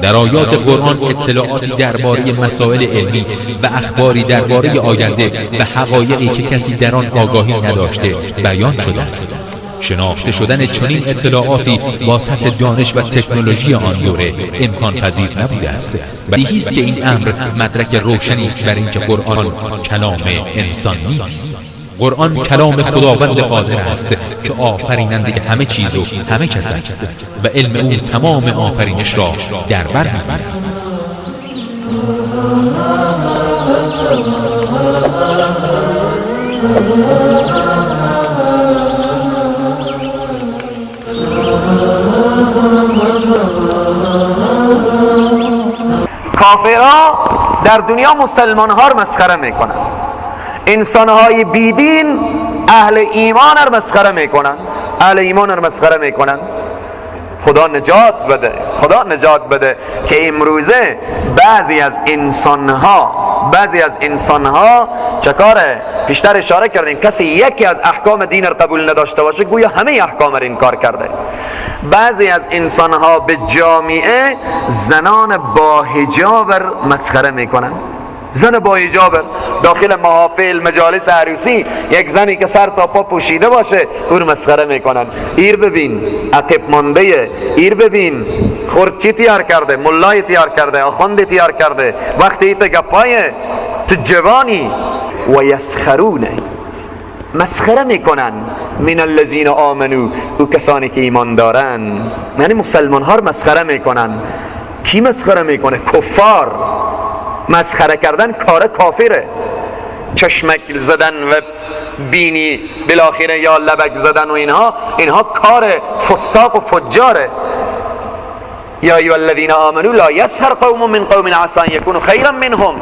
در آیات قرآن اطلاعاتی درباره مسائل علمی و اخباری درباره آینده و حقایقی که کسی در آن آگاهی نداشته بیان شده است. شناخته شدن چنین اطلاعاتی با سطح دانش و تکنولوژی آن دوره امکان پذیر نبوده است. بدیهی است که این امر مدرک روشنی است بر اینکه قرآن کلام انسان نیست. قرآن کلام خداوند قادر است که آفریننده همه چیز و همه کس است و علم او تمام آفرینش را در بر می‌گیرد. کافرها در دنیا مسلمانها رو مسخره میکنن، انسانهای بیدین اهل ایمان رو مسخره میکنن، اهل ایمان رو مسخره میکنن. خدا نجات بده، خدا نجات بده که امروزه بعضی از انسانها چه کاره؟ پیشتر اشاره کردیم کسی یکی از احکام دین رو قبول نداشته باشه گویا همه احکام رو انکار کرده. بعضی از انسانها به جامعه زنان با حجاب مسخره میکنن. زن با حجاب داخل محافل مجالس عروسی یک زنی که سر تا پا پوشیده باشه او رو مسخره میکنن. ایر ببین عقب مانده، ایر ببین خورچی تیار کرده، ملای تیار کرده، آخوند تیار کرده، وقتی تو گپای تو جوانی و یسخرونه مسخره میکنن من الذین آمنو، او کسانی که ایمان دارن، یعنی مسلمان ها رو مسخره میکنن. کی مسخره میکنه؟ کفار. مسخره کردن کار کافره. چشمک زدن و بینی بالاخره یا لبک زدن و اینها کار فساق و فجاره. یا ایها الذین آمنو لا یسخر قوم من قوم عسى ان یکونوا خیرا منهم.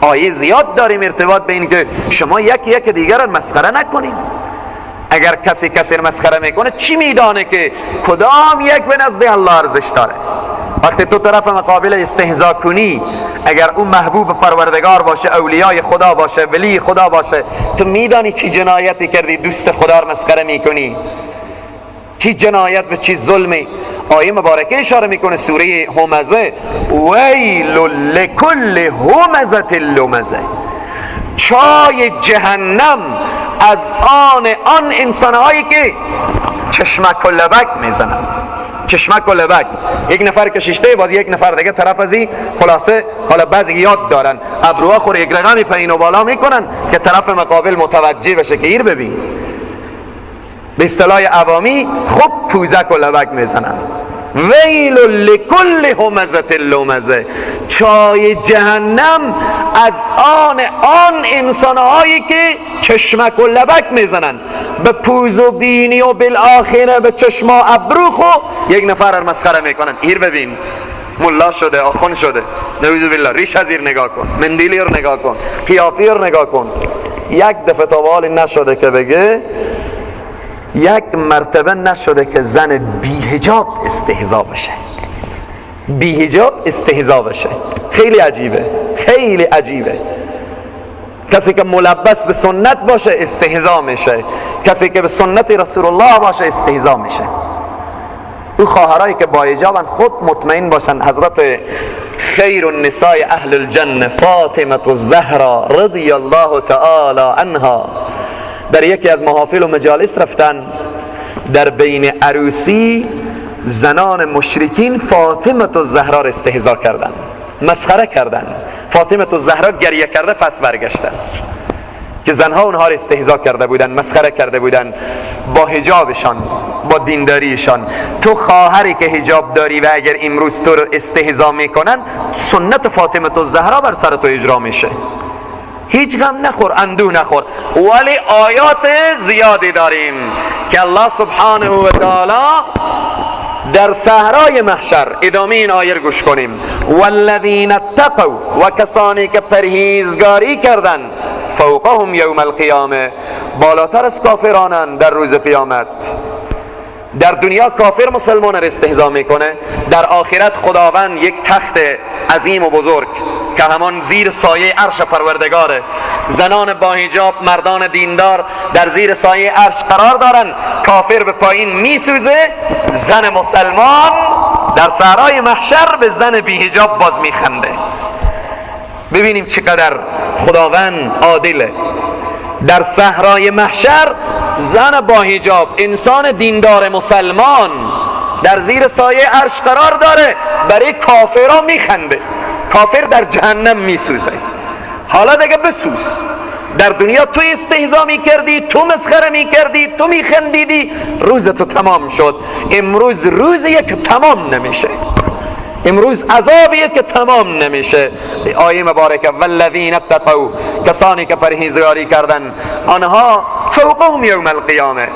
آیه زیاد داریم ارتباط به این که شما یکی دیگر رو مسخره نکنید. اگر کسی رو مسخره میکنه چی میدانه که کدام یک به نزد الله ارزش داره؟ وقتی تو طرف مقابل استهزا کنی، اگر اون محبوب پروردگار باشه، اولیای خدا باشه، ولی خدا باشه، تو میدانی چی جنایتی کردی دوست خدا رو مسخره میکنی؟ چی جنایت و چی ظلمی؟ آیه مبارکه اشاره میکنه سوره همزه، ویل لکل همزه لمزه، چای جهنم از آن انسانهایی که چشمک و لبک میزنند. چشمک و لبک، یک نفر کشیشته باز یک نفر دیگه طرف ازی، خلاصه حالا بعضی یاد دارن ابروها خور یک رقمی پایین و بالا میکنن که طرف مقابل متوجه بشه که ایر ببین. به اصطلاح عوامی خوب پوزک و لبک میزنن. ویل لکل همزه لمزه، چای جهنم از آن انسانهایی که چشمک و لبک میزنن به پوز و بینی و بالاخره به چشم و ابرو خو یک نفر رو مسخره میکنن. ایر ببین ملا شده، آخون شده، نعوذ بالله، ریش از ایر نگاه کن، مندیلی رو نگاه کن، قیافی رو نگاه کن. یک دفعه تا نشده که بگه، یک مرتبه نشده که زن بی حجاب استهزا بشه، بی حجاب استهزا بشه. خیلی عجیبه، خیلی عجیبه. کسی که ملبس به سنت باشه استهزا میشه، کسی که به سنت رسول الله باشه استهزا میشه. او خواهرایی که با حجابن خود مطمئن باشن حضرت خیر النساء اهل الجنه فاطمه الزهرا رضی الله تعالی عنها در یکی از محافل و مجالس رفتن، در بین عروسی زنان مشرکین فاطمه الزهرا را استهزا کردن، مسخره کردن. فاطمه الزهرا گریه کرده پس برگشتن که زنها اونها را استهزا کرده بودن، مسخره کرده بودن با حجابشان، با دینداریشان. تو خواهری که حجاب داری و اگر امروز تو رو استهزا میکنن، سنت فاطمه الزهرا بر سر تو اجرا میشه. هیچ غم نخور، اندوه نخور. ولی آیات زیادی داریم که الله سبحانه و تعالی در صحرای محشر، ادامه این آیه گوش کنیم، والذین اتقوا، و کسانی که پرهیزگاری کردن، فوقهم یوم القیامه، بالاتر از کافرانن در روز قیامت. در دنیا کافر مسلمان را استهزا میکنه، در آخرت خداوند یک تخت عظیم و بزرگ که همان زیر سایه عرش پروردگاره، زنان با حجاب، مردان دیندار در زیر سایه عرش قرار دارن. کافر به پایین میسوزه، زن مسلمان در صحرای محشر به زن بی حجاب باز میخنده. ببینیم چقدر خداوند عادله. در صحرای محشر زن با حجاب، انسان دیندار مسلمان در زیر سایه عرش قرار داره، برای کافرها میخنده. کافر در جهنم میسوزه. حالا دیگه بسوز. در دنیا تو استهزا میکردی، تو مسخره میکردی، تو میخندیدی، روز تو تمام شد. امروز روزیه که تمام نمیشه. امروز عذابیه که تمام نمیشه. آیه مبارکه والذین اتقوا، کسانی که پرهیزگاری کردن، آنها فوقهم یوم القیامه،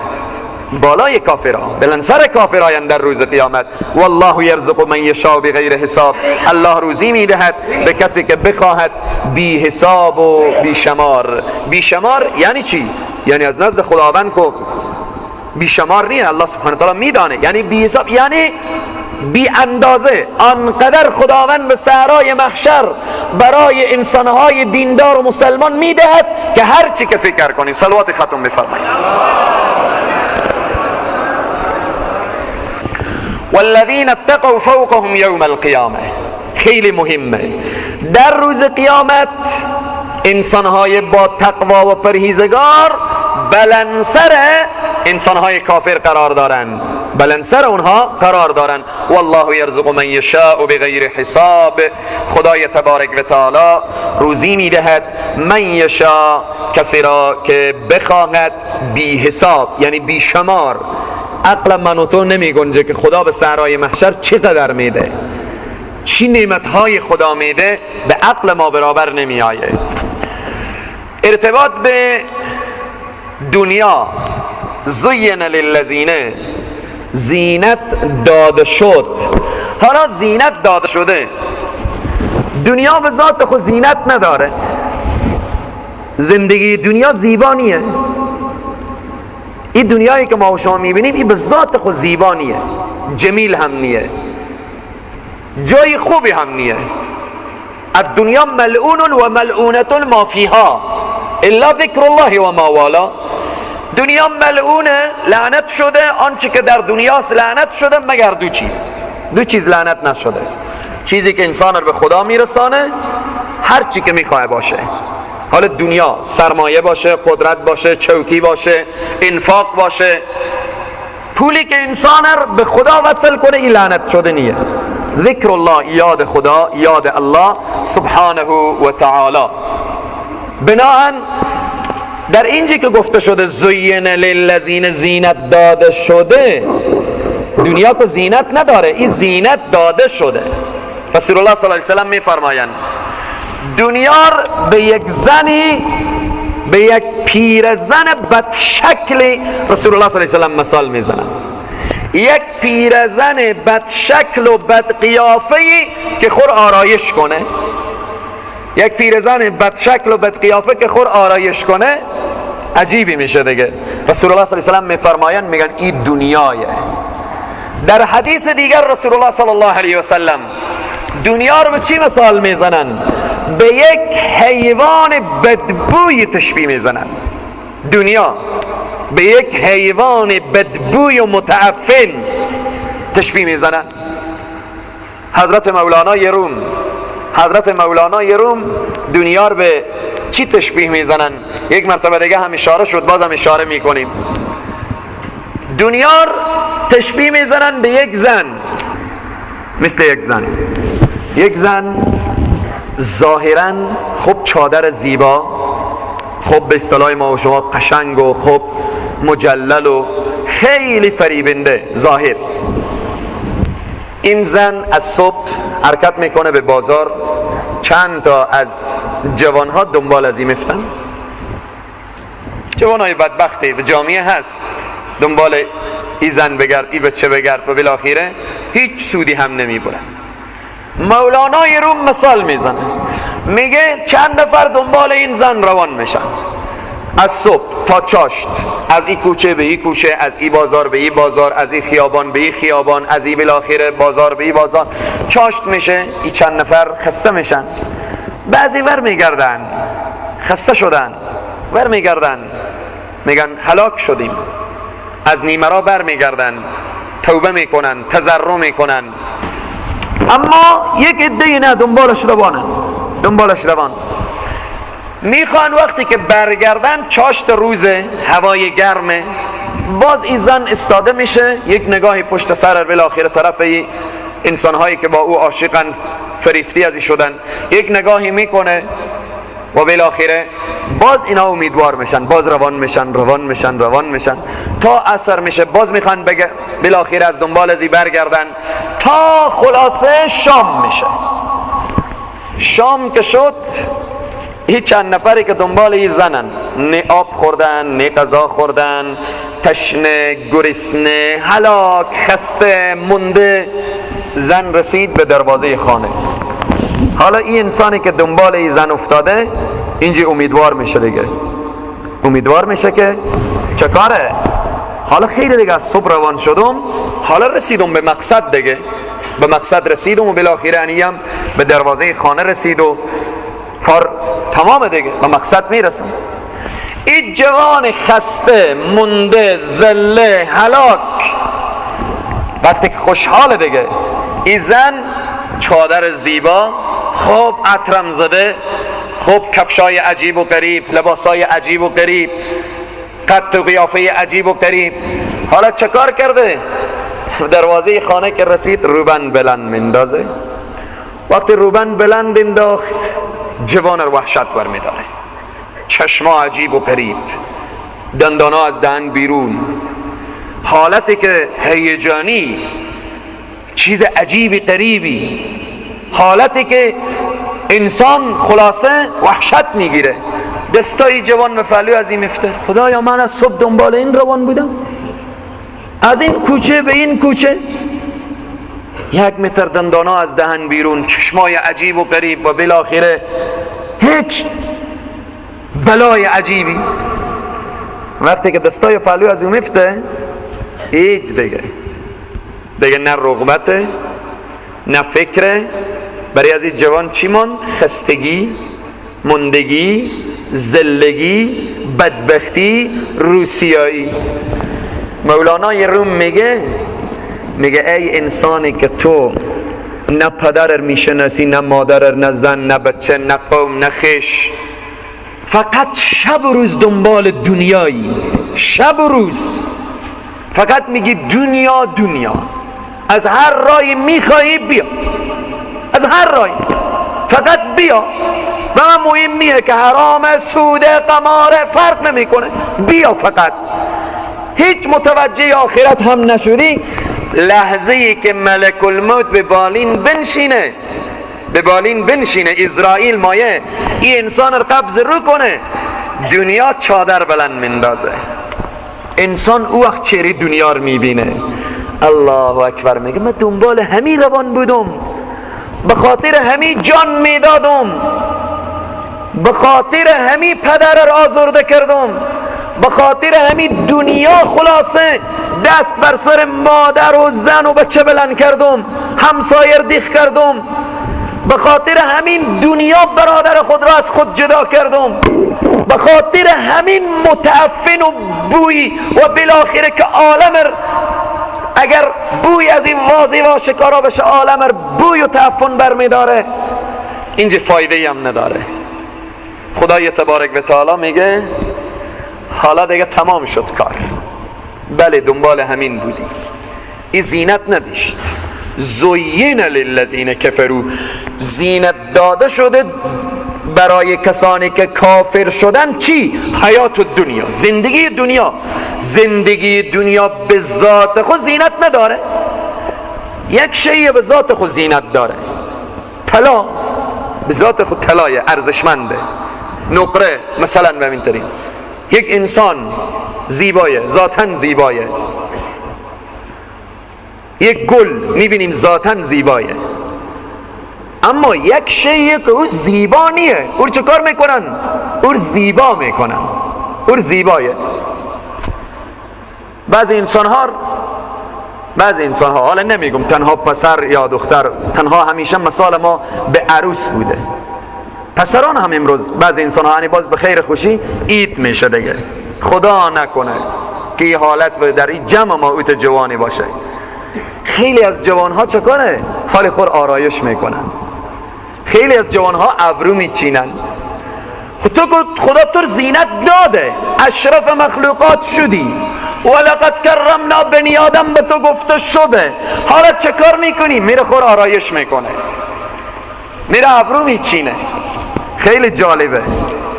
بالای کافرها، بلندسر کافرایند در روز قیامت. والله یرزق من یشاء بغیر حساب، الله روزی میدهد به کسی که بخواهد بی حساب و بی شمار. بی شمار یعنی چی؟ یعنی از نزد خداوند کو بی شمار نیست، الله سبحانه تعالی میدانه. یعنی بی حساب یعنی بی اندازه. آنقدر خداوند به صحرای محشر برای انسانهای دیندار و مسلمان میدهد که هر چی که فکر کنیم. صلوات ختم بفرمایید. والذین اتقوا فوقهم یوم القیامه، خیلی مهمه. در روز قیامت انسانهای با تقوا و پرهیزگار بلندسر انسانهای کافر قرار دارند، بلندسر اونها قرار دارند. والله یرزق من یشاء بغیر حساب، خدای تبارک و تعالی روزی میدهد من یشاء، کسی را که بخواهد، بی حساب یعنی بی شمار. عقل من و تو نمی گنجه که خدا به صحرای محشر چقدر میده، چی نعمتهای خدا میده، به عقل ما برابر نمی آیه. ارتباط به دنیا، زین للذین، زینت داده شد. حالا زینت داده شده، دنیا به ذات خود زینت نداره. زندگی دنیا زیبانیه. این دنیایی که ما و شما میبینیم این به ذات خود زیبانیه، جمیل هم نیه، جای خوبی هم نیه. الدنیا ملعون و ملعونت ما فیها الا ذکر الله و ما والا. دنیا ملعونه، لعنت شده. آنچه که در دنیاست لعنت شده مگر دو چیز لعنت نشده. چیزی که انسان رو به خدا میرسانه، هر چی که میخواه باشه. حالا دنیا سرمایه باشه، قدرت باشه، چوکی باشه، انفاق باشه، پولی که انسان رو به خدا وصل کنه، این لعنت شده نیه. ذکر الله، یاد خدا، یاد الله سبحانه و تعالی. بناهن در اینجا که گفته شده زین للذین، زینت داده شده، دنیا که زینت نداره، این زینت داده شده. رسول الله صلی الله علیه وسلم میفرمایند دنیا به یک زنی، به یک پیرزن بدشکلی، رسول الله صلی الله علیه وسلم مثال میزنند. یک پیرزن بدشکل و بدقیافه‌ای که خور آرایش کنه، یک پیرزن بدشکل و بدقیافه که خور آرایش کنه، عجیبی میشه دیگه. رسول الله صلی الله علیه و سلم میفرمایند، میگن این دنیایه. در حدیث دیگر رسول الله صلی الله علیه و سلم دنیا رو به چی مثال میزنن؟ به یک حیوان بدبوی تشبیه میزنن. دنیا به یک حیوان بدبوی و متعفن تشبیه میزنن. حضرت مولانای روم دنیا رو به چی تشبیه میزنن؟ یک مرتبه دیگه هم اشاره شد، بازم اشاره میکنیم. دنیا رو تشبیه میزنن به یک زن، مثل یک زن ظاهراً خوب چادر زیبا، خوب به اصطلاح ما و شما قشنگ و خوب مجلل و خیلی فریبنده ظاهر. این زن از صبح حرکت میکنه به بازار، چند تا از جوانها دنبال از این میفتن. جوانهای بدبختی به جامعه هست، دنبال این زن بگرد، این بچه بگرد و بالاخره هیچ سودی هم نمیبره. مولانای روم مثال میزنه، میگه چند نفر دنبال این زن روان میشن، از صبح تا چاشت، از این کوچه به این کوچه، از این بازار به این بازار، از این خیابان به این خیابان، از این بالاخره بازار به این بازار. چاشت میشه، این چند نفر خسته میشن، بعضی ور میگردن، خسته شدن، ور میگردن، میگن هلاک شدیم. از نیمه را بر میگردن، توبه میکنن، تضرع میکنن، اما یک عده نه، دنبالش روان میخوان وقتی که برگردن، چاشت روزه، هوای گرمه، باز این زن استاده میشه، یک نگاهی پشت سر بالاخره طرف انسانهایی که با او عاشقن، فریفتی ازی شدن، یک نگاهی میکنه و بالاخره باز اینا امیدوار میشن، باز روان میشن تا عصر میشه، باز میخوان بالاخره از دنبال ازی برگردن تا خلاصه شام میشه. شام که شد، این چند نفری که دنبال این زنن، نه آب خوردن، نه غذا خوردن، تشنه، گرسنه، هلاک، خسته، مونده، زن رسید به دروازه خانه. حالا این انسانی که دنبال این زن افتاده اینجا امیدوار میشه دیگه، امیدوار میشه که چه کاره، حالا خیلی دیگه از صبح روان شدم، حالا رسیدم به مقصد دیگه، به مقصد رسیدم و بالاخره انیم به دروازه خانه رسید و کار تمام دیگه، به مقصد میرسم. این جوان خسته، مونده، ذله، هلاک، وقتی که خوشحال دیگه، این زن چادر زیبا، خوب عطرم زده، خوب کفشای عجیب و غریب، لباسای عجیب و غریب، قد و قیافه عجیب و غریب، حالا چه کار کرده؟ دروازه خانه که رسید روبن بلند مندازه. وقتی روبن بلند انداخت، جوان رو وحشت برمیداره، چشما عجیب و غریب، دندانا از دهن بیرون، حالتی که هیجانی، چیز عجیبی غریبی، حالتی که انسان خلاصه وحشت میگیره. دستای جوان مفعلو از این مفته، خدایا من از صبح دنبال این روان بودم، از این کوچه به این کوچه، 1 متر دندانا از دهن بیرون، چشمای عجیب و غریب و بالاخره هیچ بلای عجیبی. وقتی که دستای فعلو از این مفته، هیچ دیگه نه رغبته نه فکره. برای از این جوان چی ماند؟ خستگی، مندگی، ذلگی، بدبختی، روسیایی. مولانای روم میگه ای انسانی که تو نه پدر میشناسی، نه مادر، نه زن، نه بچه، نه قوم، نه خویش، فقط شب و روز دنبال دنیایی، شب و روز فقط میگی دنیا، از هر راهی میخوایی بیا، از هر راهی فقط بیا، و من مهم نیه که حرام، سوده، قماره، فرق نمیکنه، بیا فقط. هیچ متوجه آخرت هم نشدی. لحظه ای که ملک الموت به بالین بنشینه اسرائیل مایه این انسان رو قبض رو کنه، دنیا چادر بلند مندازه، انسان او وقت چهره دنیا رو میبینه. الله اکبر، میگه من دنبال همین روان بودم، به خاطر همین جان میدادم، به خاطر همین پدر را آزرده کردم، به خاطر همین دنیا خلاصه دست بر سر مادر و زن و بچه بلند کردم، همسایر دیخ کردم، به خاطر همین دنیا برادر خود را از خود جدا کردم، به خاطر همین متعفن و بوی و بالاخره که عالم اگر بوی از این واضح و آشکارا بشه، عالم بوی و تعفن برمیداره، اینجا فایده هم نداره. خدای تبارک و تعالی میگه حالا دیگه تمام شد کار، بله دنبال همین بودی، این زینت نداشت. زین للذین کفروا، زینت داده شده برای کسانی که کافر شدن. چی؟ حیات الدنیا، زندگی دنیا به ذات خود زینت نداره. یک شیء به ذات خود زینت داره، طلا به ذات خود طلای ارزشمنده، نقره مثلا به همین طریق. یک انسان زیبایه، ذاتاً زیبایه، یک گل میبینیم ذاتاً زیبایه، اما یک شیء که او زیبا نیه، او چه کار میکنن؟ او زیبا میکنن، او زیبایه. بعضی انسان ها حالا نمیگم تنها پسر یا دختر، تنها همیشه مثال ما به عروس بوده، پسران هم امروز بعضی انسان ها باز به خیر خوشی عید میشه دیگه. خدا نکنه که این حالت در این جمع ما اوت جوانی باشه. خیلی از جوان ها چه کنه؟ حال خور آرایش میکنن. خیلی از جوانها ابرو میچینن. خدا تو زینت داده، اشرف مخلوقات شدی، ولقد کرمنا بنی آدم به تو گفته شده، حالا چه کار میکنی؟ میره خور آرایش میکنه، میره ابرو میچینه. خیلی جالبه،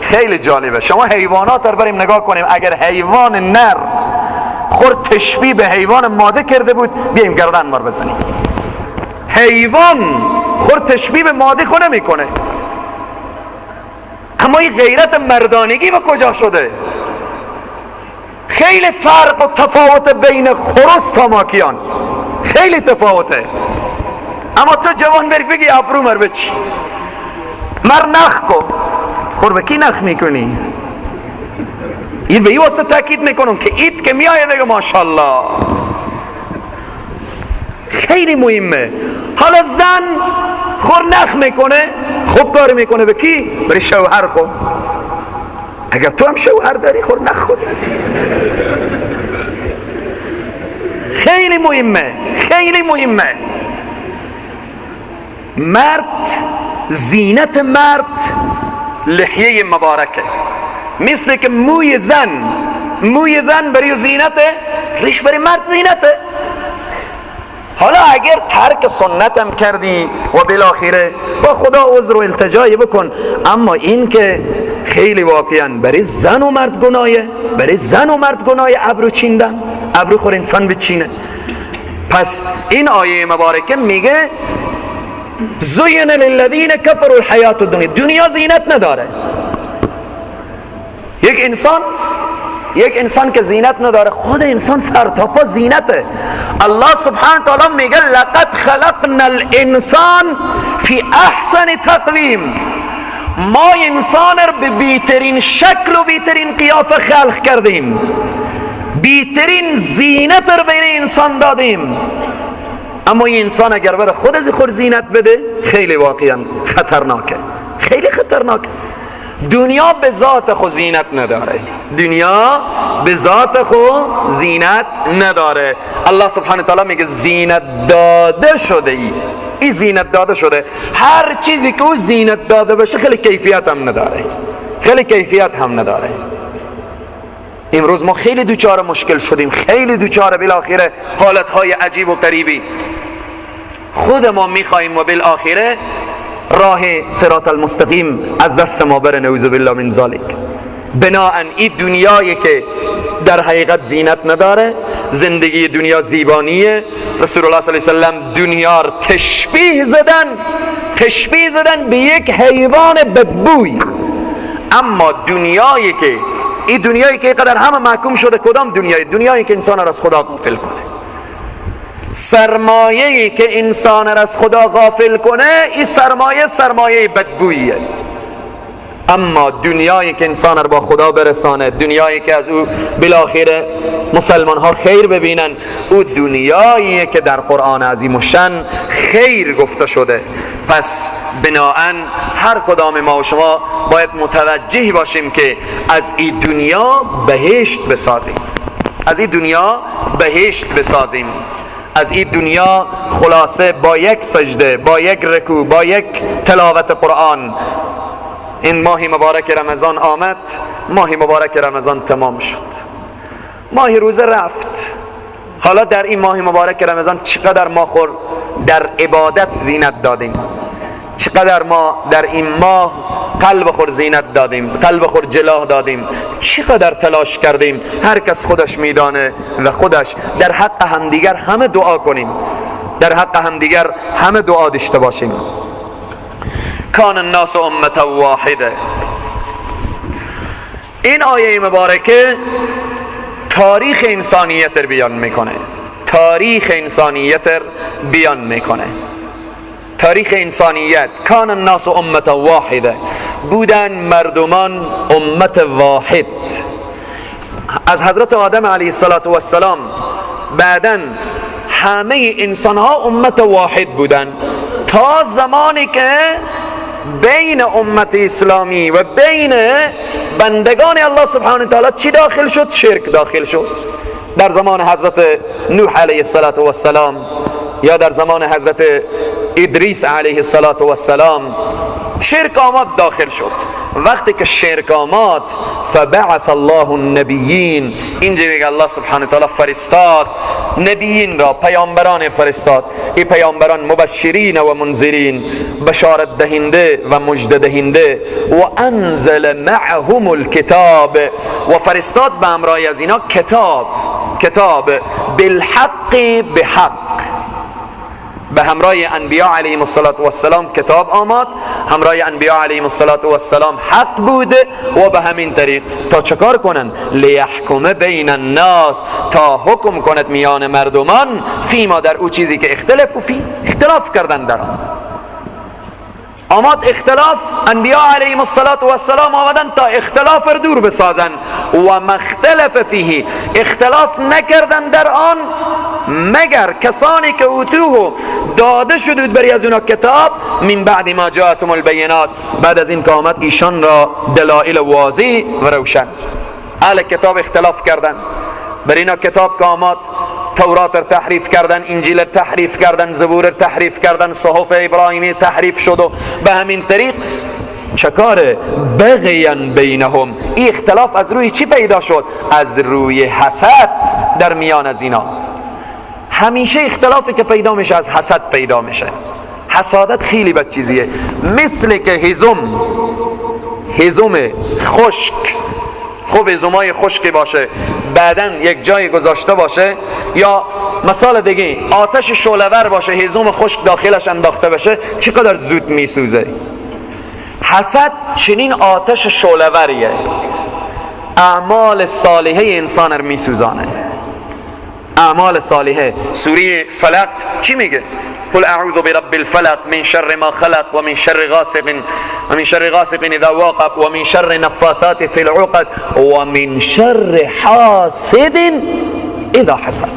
خیلی جالبه. شما حیوانات رو بریم نگاه کنیم. اگر حیوان نر خور تشبیه به حیوان ماده کرده بود، بیایم گردن مار بزنیم. حیوان خور تشبیه به ماده خود نمیکنه، اما این غیرت مردانگی به کجا شده؟ خیلی فرق و تفاوت بین خرس تا ماکیان، خیلی تفاوته. اما تو جوان بری بگی ابرو مر بچی، مر نخ کن. خور به کی نخ میکنی؟ این به این واسه تاکید میکنم که اید که میایه دیگه ماشاءالله خیلی مهمه. حالا زن خور نخ میکنه، خوب کار میکنه. به کی؟ بری شوهر خور. اگر تو هم شوهر داری خور نخ خور. خیلی مهمه، خیلی مهمه. مرد، زینت مرد لحیه مبارکه، مثل که موی زن برای زینته، ریش برای مرد زینته. حالا اگر ترک سنتم کردی و بالاخره با خدا عذر و التجای بکن، اما این که خیلی واقعا برای زن و مرد گناهه، برای زن و مرد گناهه ابرو چیندن، ابرو خور انسان بچینه. پس این آیه مبارکه میگه زین للذین کفروا الحیات الدنیا، دنیا زینت نداره. یک انسان که زینت نداره، خود انسان سر تا پا زینته. الله سبحانه تعالی میگه لقد خلقنا الانسان فی احسن تقویم، ما انسان رو به بیترین شکل و بیترین قیافه خلق کردیم، بیترین زینت رو بین انسان دادیم. اما این انسان اگر بره خود از خود زینت بده، خیلی واقعا خطرناکه، خیلی خطرناکه. دنیا به ذات خود زینت نداره، دنیا به ذات خود زینت نداره. الله سبحانه تعالی میگه زینت داده شده، این زینت داده شده. هر چیزی که او زینت داده بشه خیلی کیفیت هم نداره، خیلی کیفیت هم نداره. امروز ما خیلی دوچار مشکل شدیم، خیلی دوچار بالاخره حالتهای عجیب و غریبی. خود ما میخواییم و بالاخره راه صراط المستقیم از دست ما بره، نعوذ بالله من ذالک. بناهن این دنیایی که در حقیقت زینت نداره، زندگی دنیا زیبانیه. رسول الله صلی الله علیه و سلم دنیا را تشبیه زدن به یک حیوان بدبوی. اما دنیایی که این دنیایی که قدر همه محکوم شده، کدام دنیایی که انسان را از خدا غافل کنه، سرمایه‌ای که انسان را از خدا غافل کنه، این سرمایه بدبوییه. اما دنیایی که انسان را با خدا برسانه، دنیایی که از او بالاخره مسلمان ها خیر ببینن، او دنیایی که در قرآن عظیم و شن خیر گفته شده. پس بناهن هر کدام ما و شما باید متوجه باشیم که از این دنیا بهشت بسازیم، از این دنیا بهشت بسازیم. از این دنیا خلاصه با یک سجده، با یک رکوع، با یک تلاوت قرآن. این ماه مبارک رمضان آمد، ماه مبارک رمضان تمام شد، ماه روزه رفت. حالا در این ماه مبارک رمضان چقدر ما خور در عبادت زینت دادیم، چقدر ما در این ماه قلب خور زینت دادیم، قلب خور جلاه دادیم، چقدر تلاش کردیم. هر کس خودش میدانه و خودش در حق همدیگر همه دعا کنیم، در حق همدیگر همه دعا داشته باشیم. کان الناس امة واحده. این آیه مبارکه تاریخ انسانیت رو بیان میکنه، تاریخ انسانیت رو بیان میکنه. تاریخ انسانیت، کان الناس امة واحده، بودن مردمان امت واحد. از حضرت آدم علیه السلام بعدن همه انسان ها امت واحد بودن، تا زمانی که بین امت اسلامی و بین بندگان الله سبحانه تعالی چی داخل شد؟ شرک داخل شد. در زمان حضرت نوح علیه السلام یا در زمان حضرت ادریس علیه السلام شرک آمد داخل شد. وقتی که شرک آمد فبعث الله النبیین، اینجا میگه الله سبحانه تعالی فرستاد نبیین را، پیامبران فرستاد. این پیامبران مبشرین و منذرین، بشارت دهنده و مژده دهنده. و انزل معهم الکتاب، و فرستاد به همراه از اینا کتاب بالحق، بحق. به همراه انبیاء علیهم السلام کتاب آمد، همراه انبیاء علیهم السلام حق بوده. و به همین طریق تا چکار کنند؟ لیحکم بین الناس، تا حکم کند میان مردمان، فیما، در او چیزی که اختلاف کردن در آن. آمد اختلاف، انبیاء علیهم السلام آمدن تا اختلاف را دور بسازن. و مختلف فیه، اختلاف نکردن در آن مگر کسانی که اوتوه داده شد بری از اونا کتاب، من بعد ما جاءتهم البینات، بعد از این که آمد ایشان را دلائل واضح و روشن. اهل کتاب اختلاف کردن بر اینا کتاب که آمد، تورات را تحریف کردن، انجیل را تحریف کردن، زبور را تحریف کردن، صحف ابراهیمی تحریف شد. و به همین طریق چکاره؟ بغیان بینهم. این اختلاف از روی چی پیدا شد؟ از روی حسد در میان از اینا. همیشه اختلافی که پیدا میشه از حسد پیدا میشه. حسادت خیلی بد چیزیه. مثل که هیزم خشک، خوب هیزمای خشکی باشه بعدن یک جای گذاشته باشه، یا مثال دیگه آتش شعله‌ور باشه هیزم خشک داخلش انداخته بشه، چقدر زود میسوزه. حسد چنین آتش شعله‌وریه، اعمال صالحه انسان رو میسوزانه. اعمال صالحه. سوره فلق چی میگه؟ قل اعوذ برب الفلق من شر ما خلق و من شر غاسق اذا وقب و من شر نفاثات فی العقد و من شر حاسد اذا حسد.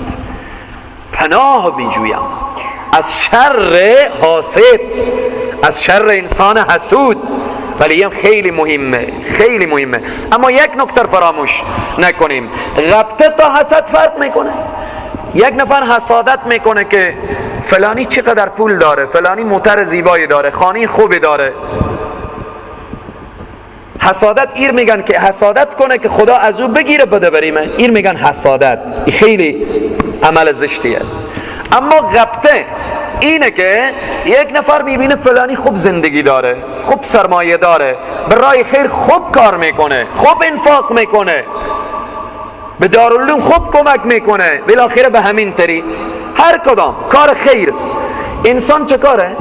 پناه میجویم از شر حاسد، از شر انسان حسود. ولی هم خیلی مهمه. اما یک نکته فراموش نکنیم، غبطه تا حسد فرق میکنه. یک نفر حسادت میکنه که فلانی چقدر پول داره، فلانی موتر زیبایی داره، خانه خوبی داره. حسادت ایر میگن که حسادت کنه که خدا از او بگیره بده بریمه، ایر میگن حسادت. این خیلی عمل زشتیه. اما غبطه اینه که یک نفر میبینه فلانی خوب زندگی داره، خوب سرمایه داره، برای خیر خوب کار میکنه، خوب انفاق میکنه، به دارالعلوم خوب کمک میکنه، بالاخره به همین طریق هر کدام کار خیر انسان چه کاره؟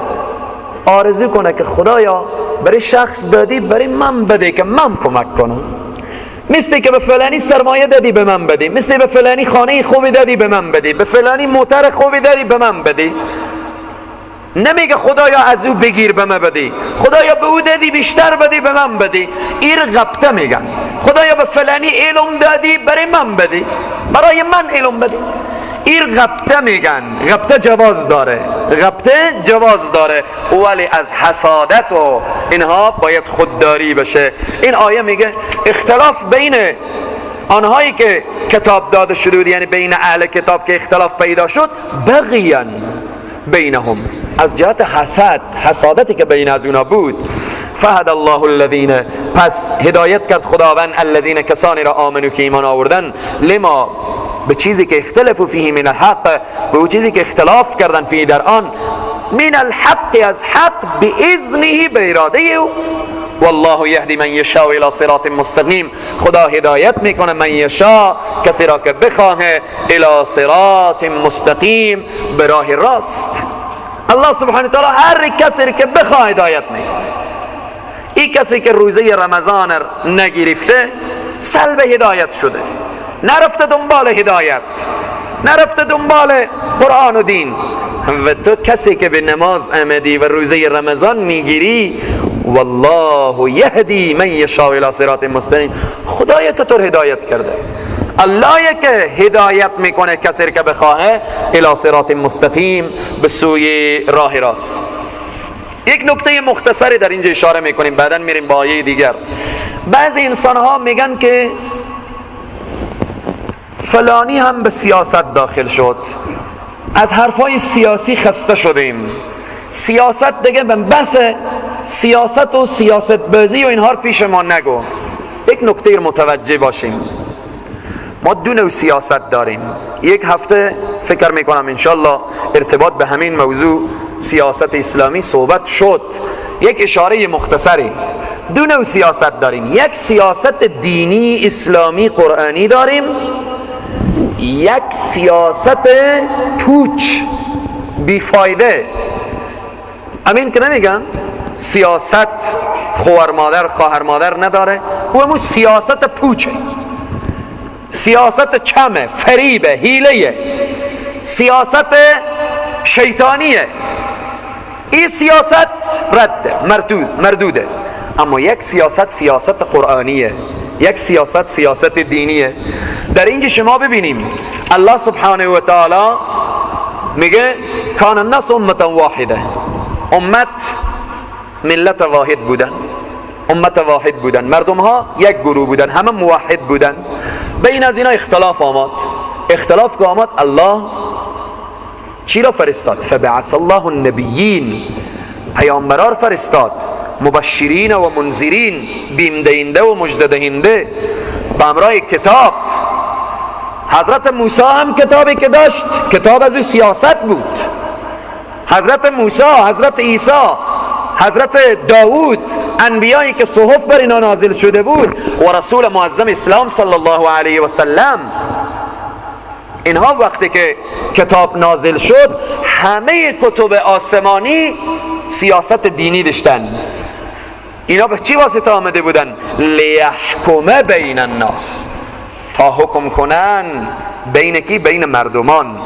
آرزو کنه که خدایا برای شخص دادی برای من بده که من کمک کنم. مثل که به فلانی سرمایه دادی به من بدی، مثل به فلانی خانه خوبی دادی به من بدی، به فلانی موتر خوبی دادی به من بدی. نمیگه خدایا از او بگیر به من بدی، خدایا به او دادی بیشتر بدی به من بدی. این غبطه میگن. خدایا به فلانی علم دادی برای من بدی، برای من علم بدی. این غبطه میگن. غبطه جواز داره، ولی از حسادت و اینها باید خودداری بشه. این آیه میگه اختلاف بین آنهایی که کتاب داده شده، یعنی بین اهل کتاب که اختلاف پیدا شد، بغیان بینهم، از جهت حسادتی که بین از اونا بود. فهد الله الذین، پس هدایت کرد خداوند الذین، کسانی را آمنو که ایمان آوردن، لما، به چیزی که اختلفوا فیه من الحق، به اون چیزی که اختلاف کردن فیه در آن، من الحق، از حق، باذنه، به اراده او. والله یهدی من یشاء الی صراط مستقیم، خدا هدایت میکنه من یشاء، کسی را که بخواهه، الی صراط مستقیم، به راه راست. الله سبحانه تعالی هر کسی که بخواه هدایت میکنه. این کسی که روزه رمضان نگرفته سلب هدایت شده، نرفته دنبال هدایت، نرفته دنبال قرآن و دین. و تو کسی که به نماز آمدی و روزه رمضان میگیری، والله یهدی من یشاء الی صراط مستقیم، خدای که تو هدایت کرده. الله که هدایت میکنه کسی که بخواهه الی صراط مستقیم، به سوی راه راست. یک نکته مختصری در اینجا اشاره میکنیم، بعداً میریم با آیه دیگر. بعضی انسان ها میگن که فلانی هم به سیاست داخل شد، از حرفای سیاسی خسته شدیم، سیاست دیگه بحث سیاست و سیاست بازی و اینها رو پیش ما نگو. یک نکته متوجه باشیم، ما دو نوع سیاست داریم. یک هفته فکر میکنم انشالله ارتباط به همین موضوع سیاست اسلامی صحبت شد. یک اشاره مختصری، دو نوع سیاست داریم. یک سیاست دینی اسلامی قرآنی داریم، یک سیاست پوچ بیفایده. همین که نمیگن سیاست خواهر مادر نداره، و همون سیاست پوچه، سیاست چمه، فریبه، حیله، سیاست شیطانیه. این سیاست رد مردوده. اما یک سیاست قرآنیه، یک سیاست دینیه. در اینجا شما ببینیم الله سبحانه و تعالی میگه کان الناس امة واحده، امت ملت واحد بودن، مردم ها یک گروه بودن، همه موحد بودن. بین از اینا اختلاف که آمد الله چی را فرستاد؟ فبعث الله النبیین، پیامبران فرستاد، مبشرین و منذرین، بیم دهنده و مژده دهنده، به همراه کتاب. حضرت موسی هم کتابی که داشت، کتاب از او سیاست بود. حضرت موسی، حضرت عیسی، حضرت داوود، انبیایی که صحف بر اینا نازل شده بود، و رسول معظم اسلام صلی الله علیه و سلم، اینها وقتی که کتاب نازل شد همه کتب آسمانی سیاست دینی داشتن. اینا به چی واسطه آمده بودن؟ لیحکم بین الناس، تا حکم کنن بین کی؟ بین مردمان.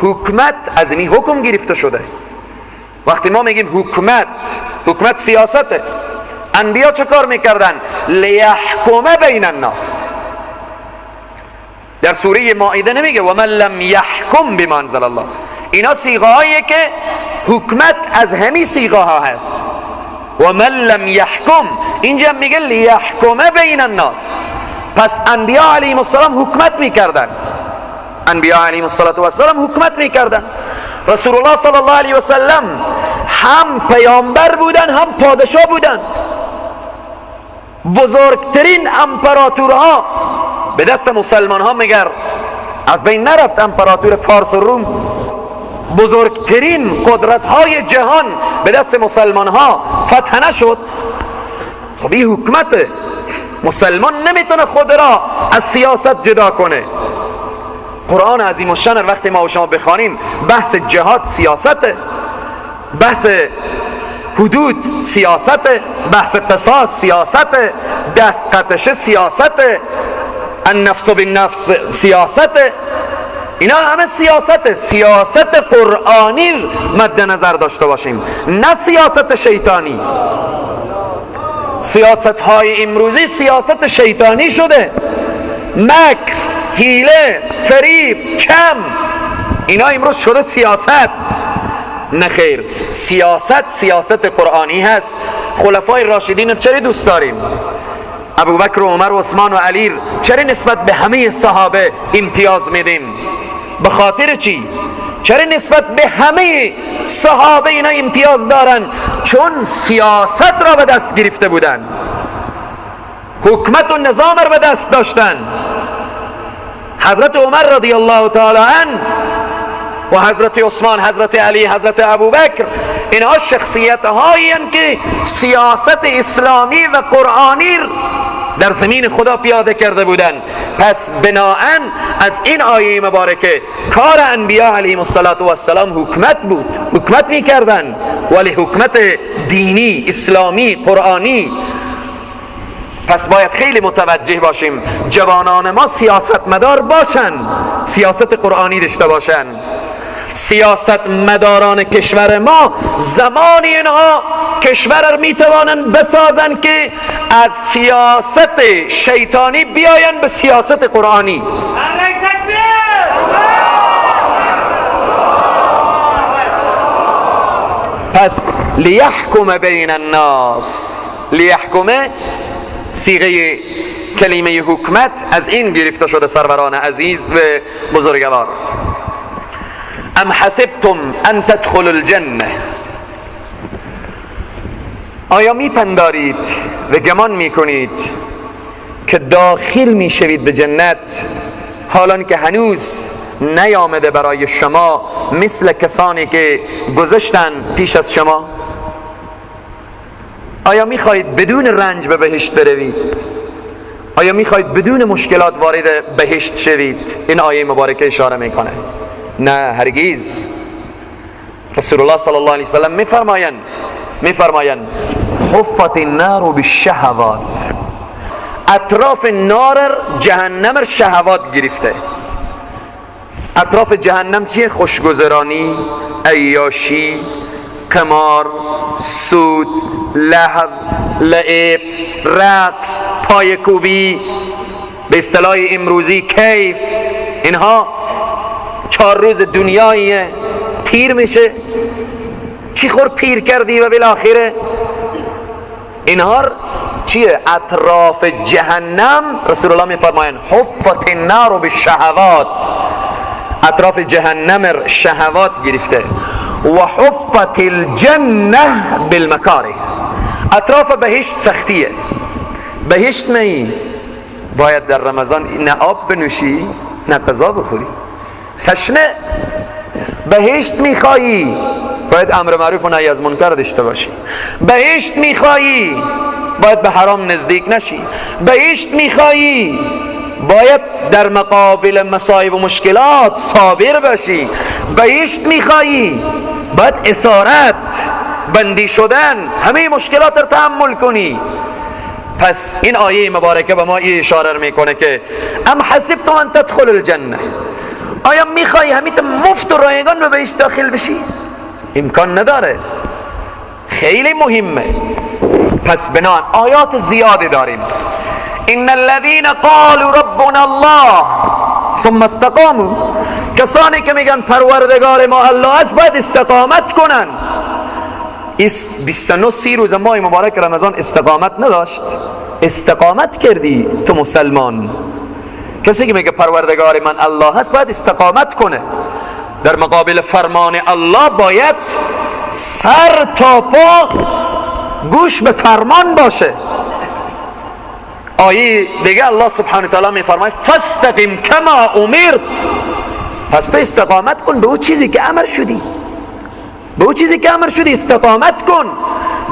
حکمت از این حکم گرفته شده. وقتی ما میگیم حکمت سیاسته. انبیا چه کار میکردن؟ لیحکم بین الناس. در سوره مائده نمیگه و من لم یحکم بما انزل الله. اینا صیغه هاییه که حکمت از همین صیغه ها هست. و من لم یحکم، اینجا میگه لیحکم بین الناس. پس انبیا علیهم السلام حکمت میکردن. حکمت میکردن. رسول الله صلی الله علیه و سلم هم پیامبر بودن، هم پادشاه بودن. بزرگترین امپراتورها به دست مسلمان ها مگر از بین نرفت؟ امپراتور فارس و روم، بزرگترین قدرت های جهان به دست مسلمان ها فتح نشد. خب این حکمت. مسلمان نمیتونه خود را از سیاست جدا کنه. قرآن عظیم الشان وقتی ما و شما بخوانیم، بحث جهاد سیاسته، بحث حدود سیاسته، بحث قصاص سیاسته، دست قطشه سیاسته، النفس بالنفس سیاسته. اینا همه سیاست قرآنی مد نظر داشته باشیم، نه سیاست شیطانی. سیاست های امروزی سیاست شیطانی شده. مکر، حیله، فریب، کم، اینا امروز شده سیاست. نه خیر، سیاست قرآنی هست. خلفای راشدین چرا دوست داریم؟ ابوبکر و عمر و عثمان و علی چرا نسبت به همه صحابه امتیاز میدیم؟ به خاطر چی؟ چرا نسبت به همه صحابه اینا امتیاز دارن؟ چون سیاست را به دست گرفته بودن، حکمت و نظام را به دست داشتن. حضرت عمر رضی الله تعالی عنه و حضرت عثمان، حضرت علی، حضرت ابوبکر، اینها شخصیت هایی هستند که سیاست اسلامی و قرآنی در زمین خدا پیاده کرده بودند. پس بناهن از این آیه مبارکه کار انبیا علیهم السلام حکمت بود، حکمت میکردن، ولی حکمت دینی، اسلامی، قرآنی. پس باید خیلی متوجه باشیم جوانان ما سیاست مدار باشن، سیاست قرآنی داشته باشن. سیاست مداران کشور ما زمانی اینها کشور را میتوانند بسازن که از سیاست شیطانی بیاین به سیاست قرآنی. پس لیحکم بین الناس، لیحکم صیغه کلمه حکمت از این گرفته شده سروران عزیز و بزرگوار. ام حسبتم ان تدخلوا الجنه آیا میپندارید و گمان میکنید که داخل میشوید به جنت حالان که هنوز نیامده برای شما مثل کسانی که گذشتن پیش از شما؟ آیا میخواهید بدون رنج به بهشت بروید؟ آیا میخواهید بدون مشکلات وارد بهشت شوید؟ این آیه مبارکه اشاره میکنه نه هرگز. رسول الله صلی الله علیه وسلم میفرمایند حفت النار بالشهوات، اطراف نار جهنم شهوات گرفته. اطراف جهنم چیه؟ خوشگذرانی، عیاشی، قمار، سود، لهو، لعب، رقص، پایکوبی، به اصطلاح امروزی کیف. اینها 4 روز دنیاییه، پیر میشه. چی خور پیر کردی و بالاخره اینها چیه؟ اطراف جهنم. رسول الله میفرمایند حفت النار بالشهوات، اطراف جهنم شهوات گرفته. و حفت الجنه بالمکاره، اطراف بهشت سختیه. بهشت می باید در رمضان نه آب بنوشی نه غذا بخوری، تشنه. بهشت میخوایی باید امر معروف و نهی از منکر داشته باشی. بهشت میخوایی باید به حرام نزدیک نشی. بهشت میخوایی باید در مقابل مصائب و مشکلات صابر باشی. بهشت میخوایی باید اسارت، بندی شدن، همه مشکلات رو تحمل کنی. پس این آیه مبارکه به ما این اشاره میکنه که ام حسبتم ان تدخل الجنه، آیا میخوایی همین مفت و رایگان به بهشت داخل بشی؟ امکان نداره، خیلی مهمه. پس بنان آیات زیادی داریم. ان الذين قالوا ربنا الله ثم استقاموا، کسانی که میگن پروردگار ما الله است باید استقامت کنن. 29 روز ماه مبارک رمضان استقامت نداشت؟ استقامت کردی تو مسلمان. کسی که میگه پروردگار من الله هست باید استقامت کنه در مقابل فرمان الله، باید سر تا پا گوش به فرمان باشه. آیه دیگه الله سبحانه و تعالی میفرماید فاستقم کما امرت، پس تو استقامت کن به اون چیزی که امر شدی. به اون چیزی که امر شدی استقامت کن.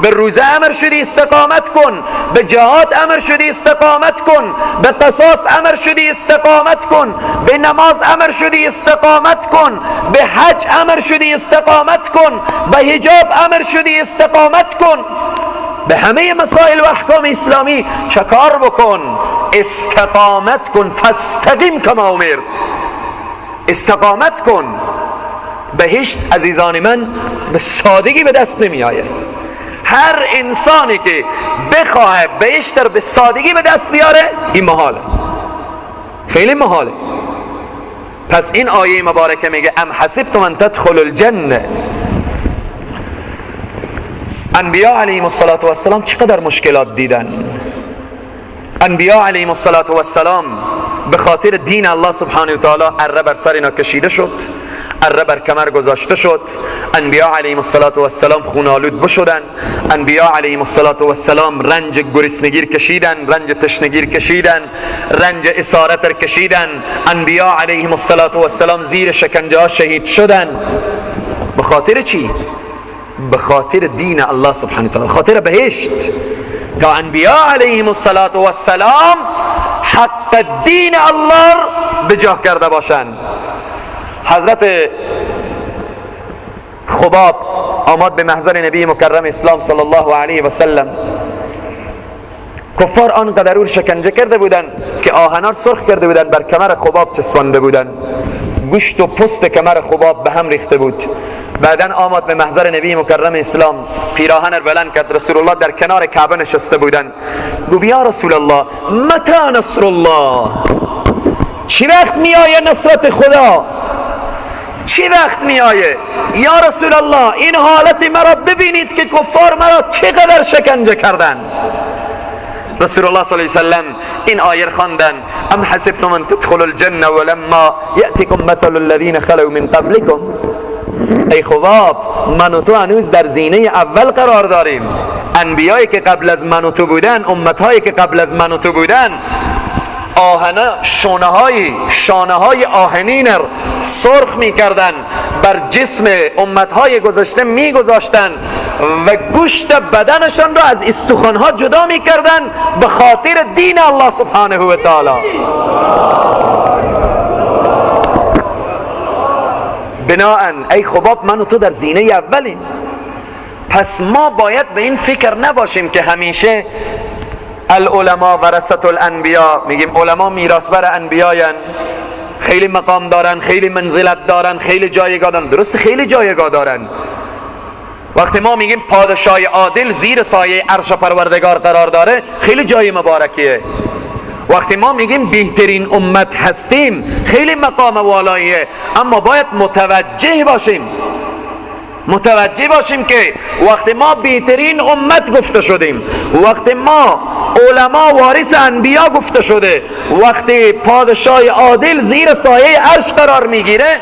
به روزه امر شدی استقامت کن. به جهاد امر شدی استقامت کن. به قصاص امر شدی استقامت کن. به نماز امر شدی استقامت کن. به حج امر شدی استقامت کن. به حجاب امر شدی استقامت کن. به همه مسائل و احکام اسلامی چکار بکن؟ استقامت کن. فاستقم کما امرت، استقامت کن. بهشت عزیزان من به سادگی به دست نمی آید. هر انسانی که بخواه بهشت رو به سادگی به دست بیاره این محاله، خیلی محاله. پس این آیه مبارکه میگه ام حسبتم ان تدخلوا الجنه. انبیاء علیهم السلام چقدر مشکلات دیدن. انبیاء علیهم السلام به خاطر دین الله سبحانه و تعالی اره بر سر اینا کشیده شد، اره بر کمر گذاشته شد. انبیاء علیهم السلام خونالود بشدن. انبیاء علیهم السلام رنج گرسنگی کشیدن، رنج تشنگی کشیدن، رنج اسارت کشیدن. انبیاء علیهم السلام زیر شکنجه ها شهید شدن. به خاطر چی؟ به خاطر دین الله سبحانه و تعالی، خاطر بهشت. که انبیاء علیهم السلام حق دین الله بجا کرده باشند. حضرت خباب آمد به محضر نبی مکرم اسلام صلی الله علیه و سلم. کفار آنقدر او شکنجه کرده بودند که آهنار سرخ کرده بودند، بر کمر خباب چسبانده بودند، گوشت و پوست کمر خباب به هم ریخته بود. بعدن آمد به محضر نبی مکرم اسلام، پیراهن بلند کرد. رسول الله در کنار کعبه نشسته بودند. گفت یا رسول الله متى نصر الله، چی وقت می آیه نصرت خدا؟ چی وقت می آیه؟ یا رسول الله این حالت مرا ببینید که کفار مرا چقدر شکنجه کردن. رسول الله صلی الله علیه و سلم این آیه خواندن ام حسبتم ان تدخلوا الجنه ولما یأتیکم مثل الذین خلوا من قبلکم. ای خباب من و تو هنوز در زینه اول قرار داریم. انبیایی که قبل از من و تو بودن، امتهایی که قبل از من و تو بودن، شانه های آهنین سرخ می کردن، بر جسم امتهای گذشته می گذاشتن و گوشت بدنشان را از استخوانها جدا می کردن به خاطر دین الله سبحانه و تعالی. بناهن ای خباب من و تو در زینه اولیم. پس ما باید به این فکر نباشیم که همیشه العلماء ورثة الانبیا، میگیم علما میراثبر انبیایان، خیلی مقام دارن، خیلی منزلت دارن، خیلی جایگاه دارن. درست خیلی جایگاه دارن. وقتی ما میگیم پادشاه عادل زیر سایه عرش پروردگار قرار داره، خیلی جای مبارکیه. وقتی ما میگیم بهترین امت هستیم، خیلی مقام والاییه. اما باید متوجه باشیم که وقتی ما بهترین امت گفته شدیم، وقتی ما علما وارث انبیا گفته شده، وقتی پادشاه عادل زیر سایه عرش قرار میگیره،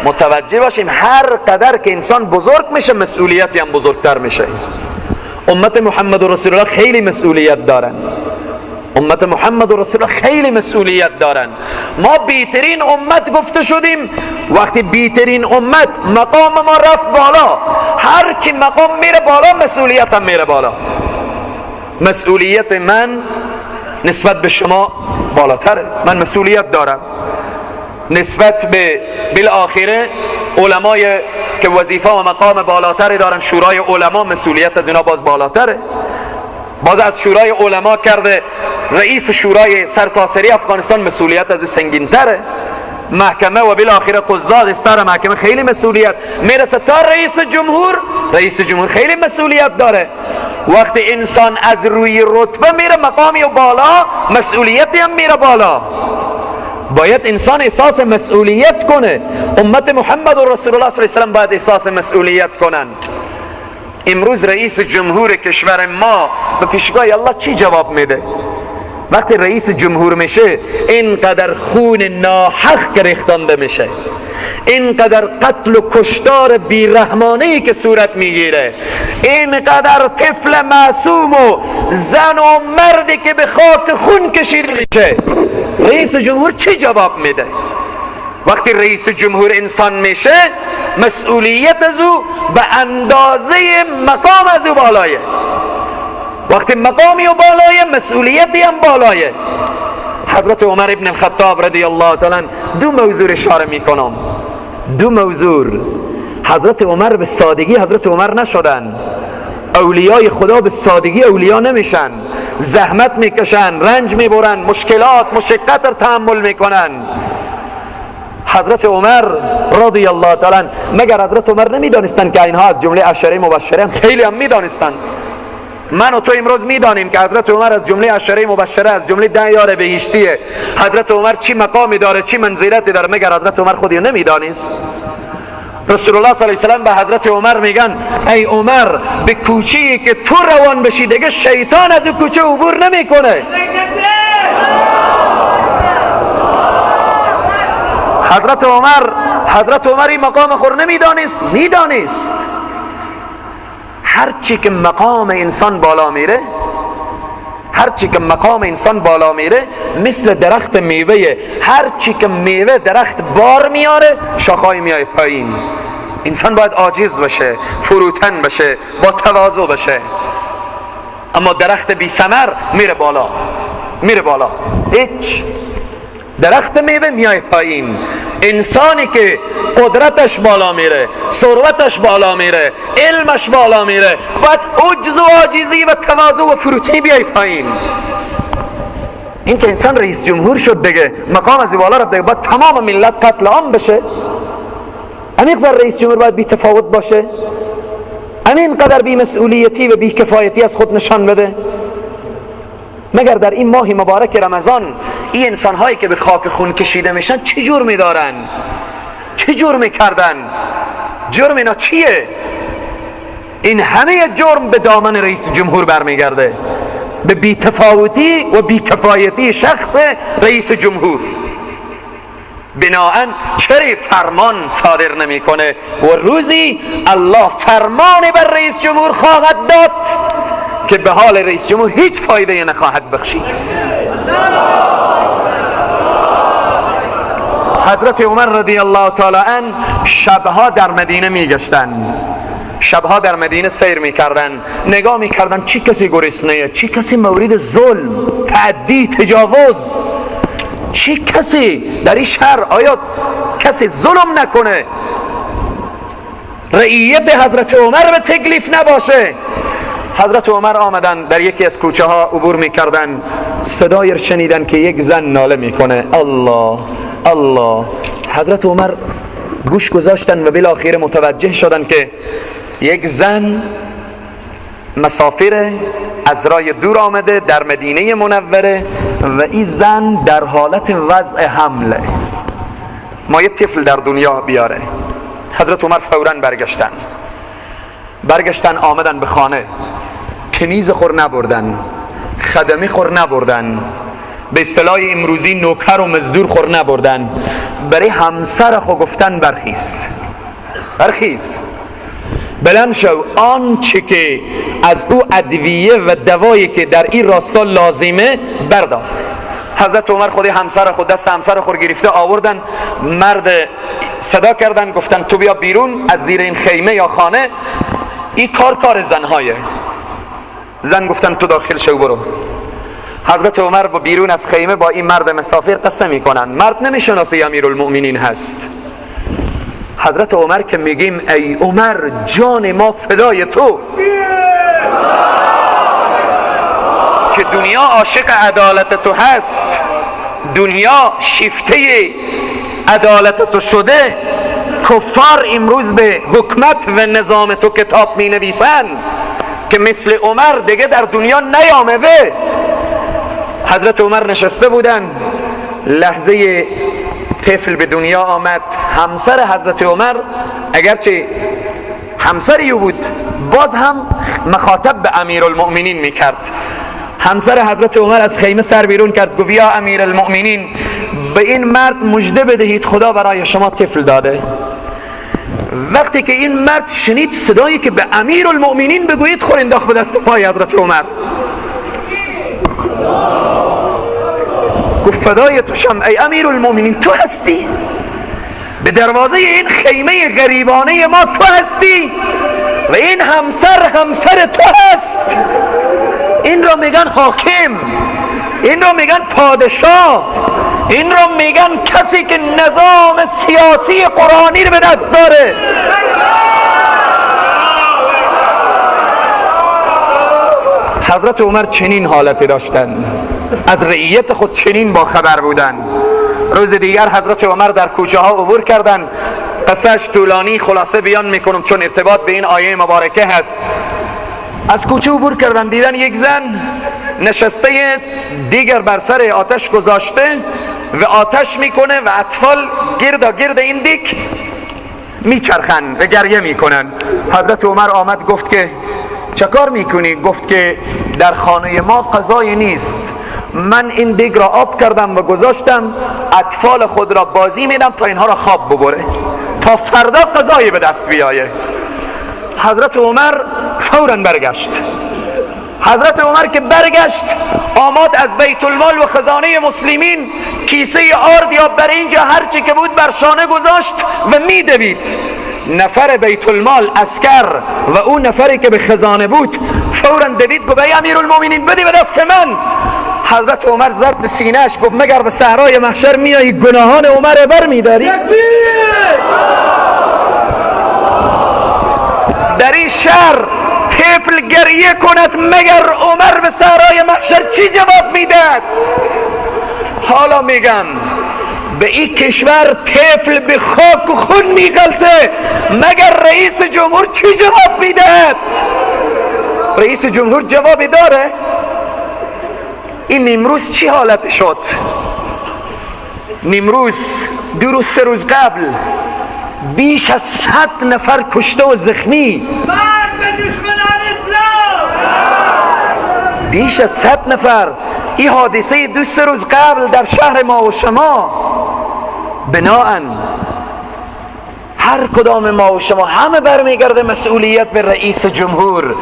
متوجه باشیم هر قدر که انسان بزرگ میشه مسئولیتی هم بزرگتر میشه. امت محمد رسول الله خیلی مسئولیت دارن. امت محمد رسول الله خیلی مسئولیت دارن. ما بهترین امت گفته شدیم. وقتی بهترین امت مقام ما رفت بالا، هرچی مقام میره بالا مسئولیت هم میره بالا. مسئولیت من نسبت به شما بالاتره. من مسئولیت دارم نسبت به بالاخره علمای که وظیفه و مقام بالاتری دارن. شورای علما مسئولیت از اینا باز بالاتره. باز از شورای علما کرده رئیس شورای سرتاسری افغانستان مسئولیت از سنگین تره. محکمه و بالاخره قضات استار محکمه خیلی مسئولیت میرسه تا رئیس جمهور خیلی مسئولیت داره. وقتی انسان از روی رتبه میره مقامی و بالا، مسئولیتی هم میره بالا. باید انسان احساس مسئولیت کنه. امت محمد و رسول الله صلی الله علیه و سلم باید احساس مسئولیت کنن. امروز رئیس جمهور کشور ما به پیشگاه الله چی جواب میده؟ وقتی رئیس جمهور میشه اینقدر خون ناحق ریختانده میشه، اینقدر قتل و کشتار بیرحمانه‌ای که صورت میگیره، اینقدر طفل معصوم و زن و مردی که به خاک خون کشیده میشه. رئیس جمهور چی جواب میده؟ وقتی رئیس جمهور انسان میشه، مسئولیت از او به اندازه مقام از او بالایه. وقتی مقامی و بالایه، مسئولیتی هم بالایه. حضرت عمر ابن الخطاب رضی الله تعالی دو موضوع اشاره میکنم. دو موضوع. حضرت عمر به سادگی حضرت عمر نشدن. اولیای خدا به سادگی اولیاء نمیشن. زحمت میکشن، رنج میبرن، مشکلات مشقت رو تحمل میکنن. حضرت عمر رضی الله تعالی، مگر حضرت عمر نمیدانستن که اینها از جمله عشره مبشره؟ خیلی هم میدانستن. من و تو امروز میدانیم که حضرت عمر از جمله عشره مبشره، از جمله 10 یار بهشتیه. حضرت عمر چی مقامی داره، چی منزلتی داره، مگر حضرت عمر خودی نمیدانست؟ رسول الله صلی الله علیه و سلم به حضرت عمر میگن ای عمر، به کوچه‌ای که تو روان بشی دیگه شیطان از اون کوچه عبور نمیکنه. حضرت عمر این مقام خور نمیدانست؟ میدانست. هرچی که مقام انسان بالا میره، مثل درخت میوه. هرچی که میوه درخت بار میاره، شاخه‌ای میای پایین. انسان باید عاجز بشه، فروتن بشه، با تواضع بشه. اما درخت بی ثمر میره بالا. هیچ. درخت میوه میای پایین. انسانی که قدرتش بالا میره، ثروتش بالا میره، علمش بالا میره، باید عجز و عاجزی و تواضع و فروتنی بیای پایین. این که انسان رئیس جمهور شد دیگه، مقام از بالا رفت دیگه، باید تمام ملت قتل عام بشه. همین قدر رئیس جمهور باید بی تفاوت باشه، همین قدر بی مسئولیتی و بی کفایتی از خود نشان بده. مگر در این ماه مبارک رمضان این انسان هایی که به خاک خون کشیده میشن چه جرمی دارن؟ چه جرمی کردن؟ جرم اینا چیه؟ این همه جرم به دامن رئیس جمهور برمیگرده، به بی‌تفاوتی و بی‌کفایتی شخص رئیس جمهور. بناهن چرا فرمان صادر نمیکنه و روزی الله فرمان بر رئیس جمهور خواهد داد که به حال رئیس جمهور هیچ فایده نخواهد بخشید. حضرت عمر رضی الله تعالی عنه شبها در مدینه میگشتند، شبها در مدینه سیر میکردن، نگاه میکردن چی کسی گرسنه، چی کسی مورد ظلم، تعدی، تجاوز، چی کسی در این شهر، آیا کسی ظلم نکنه، رعیت حضرت عمر به تکلیف نباشه. حضرت عمر آمدن در یکی از کوچه ها عبور میکردن، صدایی را شنیدن که یک زن ناله میکنه، الله الله. حضرت عمر گوش گذاشتن و بالاخره متوجه شدن که یک زن مسافر از راه دور آمده در مدینه منوره و این زن در حالت وضع حمله، ما یه طفل در دنیا بیاره. حضرت عمر فوراً برگشتن آمدن به خانه، کنیز خور نبردن، خدمی خور نبردن، به اصطلاح امروزی نوکر و مزدور خور نبردن، برای همسر خو گفتن برخیز بلند شو، آنچه که از او ادویه و دوایی که در این راستا لازمه بردار. حضرت عمر خود همسر خود، دست همسر خود گرفته آوردن، مرد صدا کردن گفتن تو بیا بیرون از زیر این خیمه یا خانه، این کار زنهایه. زن گفتن تو داخل شو برو. حضرت عمر با بیرون از خیمه با این مرد مسافر قسم میکنن، مرد نمیشناسه امیرالمؤمنین هست. حضرت عمر که میگیم ای عمر جان ما فدای تو، که دنیا عاشق عدالت تو هست، دنیا شیفته عدالت تو شده، کفار امروز به حکمت و نظام تو کتاب می نویسن که مثل عمر دیگه در دنیا نیامده. حضرت عمر نشسته بودن، لحظه طفل به دنیا آمد. همسر حضرت عمر اگرچه همسری بود باز هم مخاطب به امیرالمؤمنین میکرد. همسر حضرت عمر از خیمه سر بیرون کرد، گفت یا امیرالمؤمنین به این مرد مژده بدهید، خدا برای شما طفل داده. وقتی که این مرد شنید صدایی که به امیرالمؤمنین بگویید، خور انداخت به دست پای حضرت عمر، گفت فدای تو شم ای امیرالمؤمنین، تو هستی؟ به دروازه این خیمه غریبانه ما تو هستی و این همسر تو هست. این را میگن حاکم، این را میگن پادشاه، این را میگن کسی که نظام سیاسی قرآنی رو به دست داره. حضرت عمر چنین حالتی داشتند، از رعیت خود چنین با خبر بودند. روز دیگر حضرت عمر در کوچه ها عبور کردند. قصهش طولانی، خلاصه بیان میکنم چون ارتباط به این آیه مبارکه هست. از کوچه عبور کردند، دیدن یک زن نشسته، دیگر بر سر آتش گذاشته و آتش میکنه و اطفال گرد این دیک میچرخن و گریه میکنن. حضرت عمر آمد گفت که چه کار میکنی؟ گفت که در خانه ما غذای نیست، من این دیگ را آب کردم و گذاشتم، اطفال خود را بازی میدم تا اینها را خواب ببره تا فردا غذای به دست بیایه. حضرت عمر فوراً برگشت. حضرت عمر که برگشت آمد از بیت المال و خزانه مسلمین کیسه آرد یا برنج هرچی که بود بر شانه گذاشت و میدوید. نفر بیت المال اسکر و اون نفری که به خزانه بود فوراً دوید، گفت ای امیرالمؤمنین بدی به دست من. حضرت عمر زد به سینه‌اش، گفت مگر به صحرای محشر میایی گناهان عمر بر میداری؟ در این شهر طفل گریه کند مگر عمر به صحرای محشر چی جواب میداد؟ حالا میگم به این کشور طفل به خاک و خون میغلطه مگر رئیس جمهور چی جواب میداد؟ رئیس جمهور جوابی داره؟ این نمروز چی حالت شد؟ نمروز 2-3 روز قبل بیش از 100 نفر کشته و زخمی، بیش از 100 نفر. این حادثه 2-3 روز قبل در شهر ما و شما، بناهن هر کدام ما و شما همه برمیگرده مسئولیت به رئیس جمهور.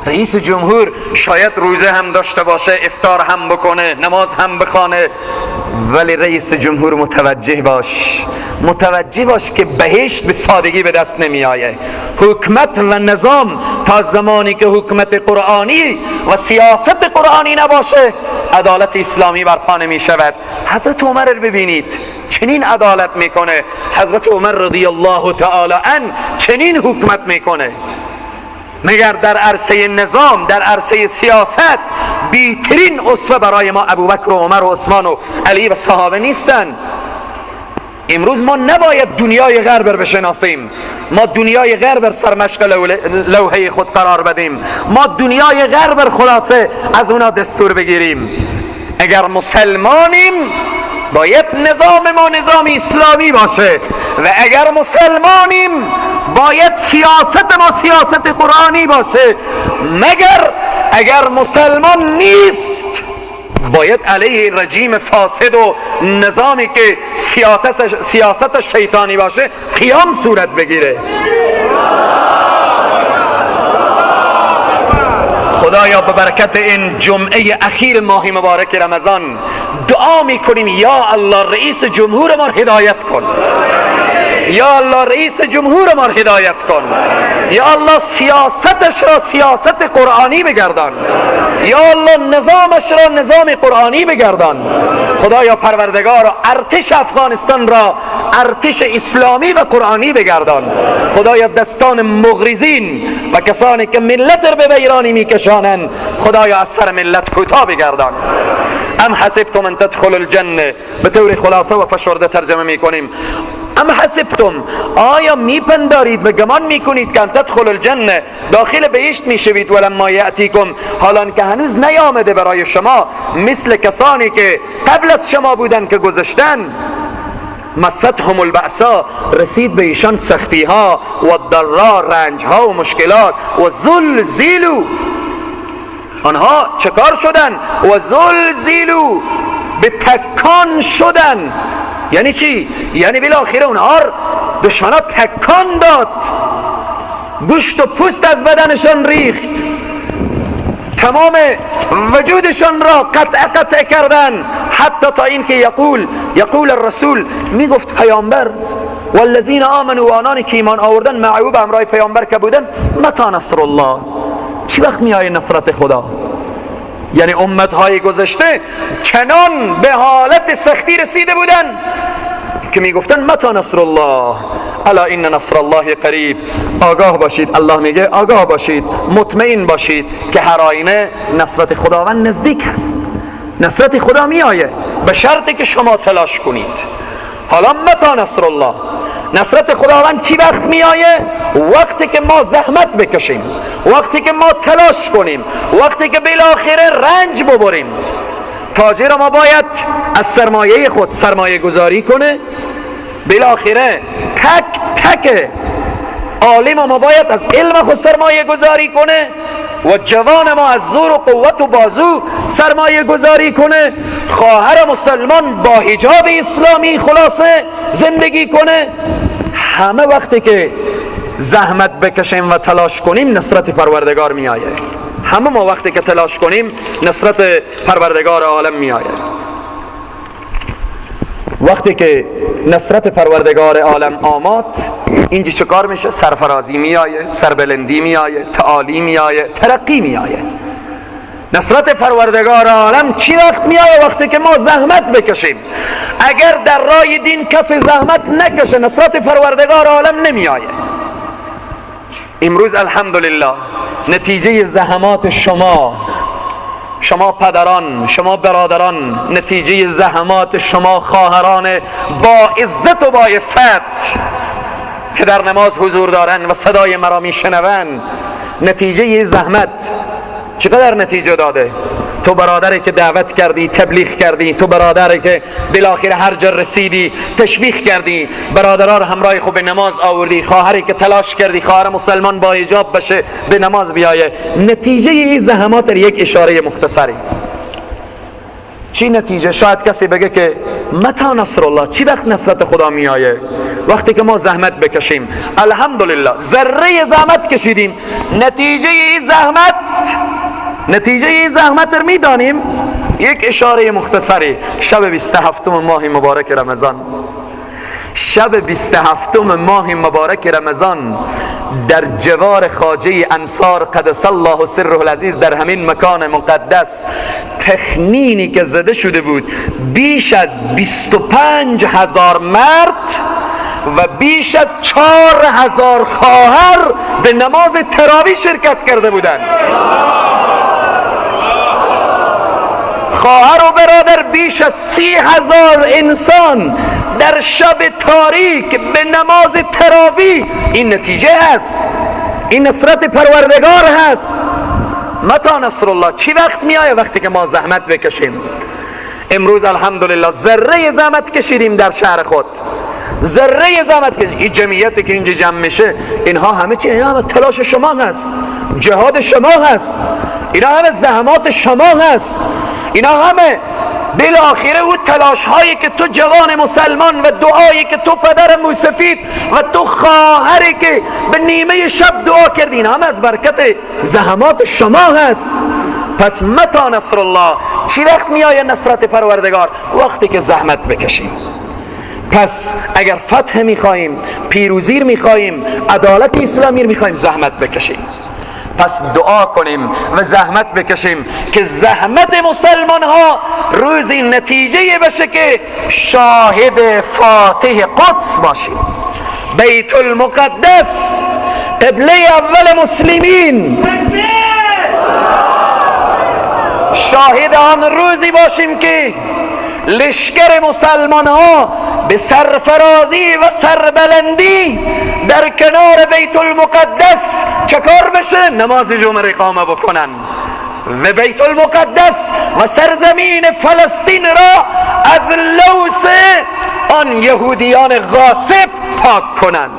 رئیس جمهور شاید روزه هم داشته باشه، افطار هم بکنه، نماز هم بخونه، ولی رئیس جمهور متوجه باش که بهشت به سادگی به دست نمی آیه. حکمت و نظام تا زمانی که حکمت قرآنی و سیاست قرآنی نباشه عدالت اسلامی برپا نمی شود. حضرت عمر رو ببینید چنین عدالت میکنه، حضرت عمر رضی الله تعالی عنه چنین حکمت میکنه. مگر در عرصه نظام، در عرصه سیاست بیترین اسوه برای ما ابوبکر و عمر و عثمان و علی و صحابه نیستن؟ امروز ما نباید دنیای غرب رو بشناسیم، ما دنیای غرب رو سرمشق لوحه خود قرار بدیم، ما دنیای غرب رو خلاصه از اونا دستور بگیریم. اگر مسلمانیم باید نظام ما نظام اسلامی باشه و اگر مسلمانیم باید سیاست ما سیاست قرآنی باشه، مگر اگر مسلمان نیست باید علیه رژیم فاسد و نظامی که سیاست شیطانی باشه قیام صورت بگیره. خدایا به برکت این جمعه اخیر ماه مبارک رمضان دعا میکنیم یا الله رئیس جمهور ما هدایت کن، یا الله رئیس جمهور ما هدایت کن، یا الله سیاستش را سیاست قرآنی بگردان، یا الله نظامش را نظام قرآنی بگردان. خدایا پروردگار ارتش افغانستان را ارتش اسلامی و قرآنی بگردان. خدایا دستان مغرضین و کسانی که ملت را به ویرانی میکشانند خدایا از سر ملت کوتاه بگردان. ام حسبتم ان تدخلوا الجنه، به طور خلاصه و فشرده ترجمه میکنیم، ام حسبتم آیا میپندارید و گمان میکنید که ان تدخلوا الجنه داخل بهشت میشوید ولما یأتیکم، حالان که هنوز نیامده برای شما مثل کسانی که قبل از شما بودن که گذشتن، مستهم البأسا رسید به ایشان سختی ها و الضرا رنج ها و مشکلات و زلزلوا، آنها چکار شدن؟ و زلزلوا به تکان شدن. یعنی چی؟ یعنی بالاخره اونها دشمنا تکان داد، گوشت و پوست از بدنشان ریخت، تمام وجودشان را قطع کردن، حتی تا این که یقول الرسول، میگفت پیامبر والذین آمنوا و آنانی که ایمان آوردن معه به همراه پیامبر که بودن، متی نصر الله، چی وقت میآید نصرت خدا؟ یعنی امتهای گذشته چنان به حالت سختی رسیده بودن که میگفتن متی نصر الله، الا ان نصر الله قریب. آگاه باشید، الله میگه آگاه باشید، مطمئن باشید که هر آینه نصرت خداوند نزدیک است. نصرت خدا میآید به شرطی که شما تلاش کنید. حالا متی نصر الله، نصرت خداوند چی وقت میآید؟ وقتی که ما زحمت بکشیم، وقتی که ما تلاش کنیم، وقتی که بالاخره رنج ببریم. تاجر ما باید از سرمایه خود سرمایه گذاری کنه، بالاخره تک عالم ما باید از علم خود سرمایه گذاری کنه و جوان ما از زور و قوت و بازو سرمایه گذاری کنه، خواهر مسلمان با حجاب اسلامی خلاصه زندگی کنه. همه وقتی که زحمت بکشیم و تلاش کنیم نصرت پروردگار می آید. همه ما وقتی که تلاش کنیم نصرت پروردگار عالم می آید. وقتی که نصرت پروردگار عالم آمد اینجا چه کار میشه؟ سرفرازی می آید، سربلندی می آید، تعالی می آید، ترقی می آید. نصرت پروردگار عالم چی وقت می آید؟ وقتی که ما زحمت بکشیم. اگر در راه دین کسی زحمت نکشه نصرت پروردگار عالم نمی آید. امروز الحمدلله نتیجه زحمات شما پدران، شما برادران، نتیجه زحمات شما خواهران با عزت و با عفت که در نماز حضور دارن و صدای مرا میشنوند، نتیجه زحمت چقدر نتیجه داده؟ تو برادری که دعوت کردی، تبلیغ کردی، تو برادری که بالاخره هر جا رسیدی تشویق کردی، برادرها رو همراه خود به نماز آوردی، خواهری که تلاش کردی خواهر مسلمان با حجاب بشه به نماز بیایه. نتیجه این زحمات یک اشاره مختصری. چی نتیجه؟ شاید کسی بگه که متى نصر الله، چی وقت نصرت خدا می آیه؟ وقتی که ما زحمت بکشیم. الحمدلله ذره زحمت کشیدیم. نتیجه این زحمت رو می دانیم. یک اشاره مختصری. شب 27 ماه مبارک رمضان، شب 27 ماه مبارک رمضان در جوار خواجه انصار قدس الله سره العزیز، در همین مکان مقدس، تخمینی که زده شده بود بیش از 25,000 مرد و بیش از 4,000 خواهر به نماز تراویح شرکت کرده بودند. خواهر و برادر، بیش از 30,000 انسان در شب تاریک به نماز تراویح. این نتیجه هست، این نصرت پروردگار هست. متى نصر الله، چی وقت می آیه؟ وقتی که ما زحمت بکشیم. امروز الحمدلله ذره زحمت کشیدیم در شهر خود، ذره زحمت کشیدیم. این جمعیتی که اینجا جمع میشه، اینها همه چی؟ اینها همه تلاش شما هست، جهاد شما هست، اینها همه زحمات شما هست، اینا همه بالاخره او تلاش هایی که تو جوان مسلمان و دعایی که تو پدر موسفید و تو خواهری که به نیمه شب دعا کردین، همه از برکت زحمات شما هست. پس متى نصر الله، چی وقت می آید نصرت پروردگار؟ وقتی که زحمت بکشیم. پس اگر فتح می خواهیم، پیروزی می خواهیم، عدالت اسلامی می خواهیم، زحمت بکشیم. پس دعا کنیم و زحمت بکشیم که زحمت مسلمان ها روزی نتیجه بشه که شاهد فاتح قدس باشیم. بیت المقدس قبله اول مسلمین، شاهد آن روزی باشیم که لشکر مسلمان ها به سرفرازی و سربلندی در کنار بیت المقدس چکار بشه؟ نماز جمعه اقامه بکنن و بیت المقدس و سرزمین فلسطین را از لوث آن یهودیان غاصب پاک کنن.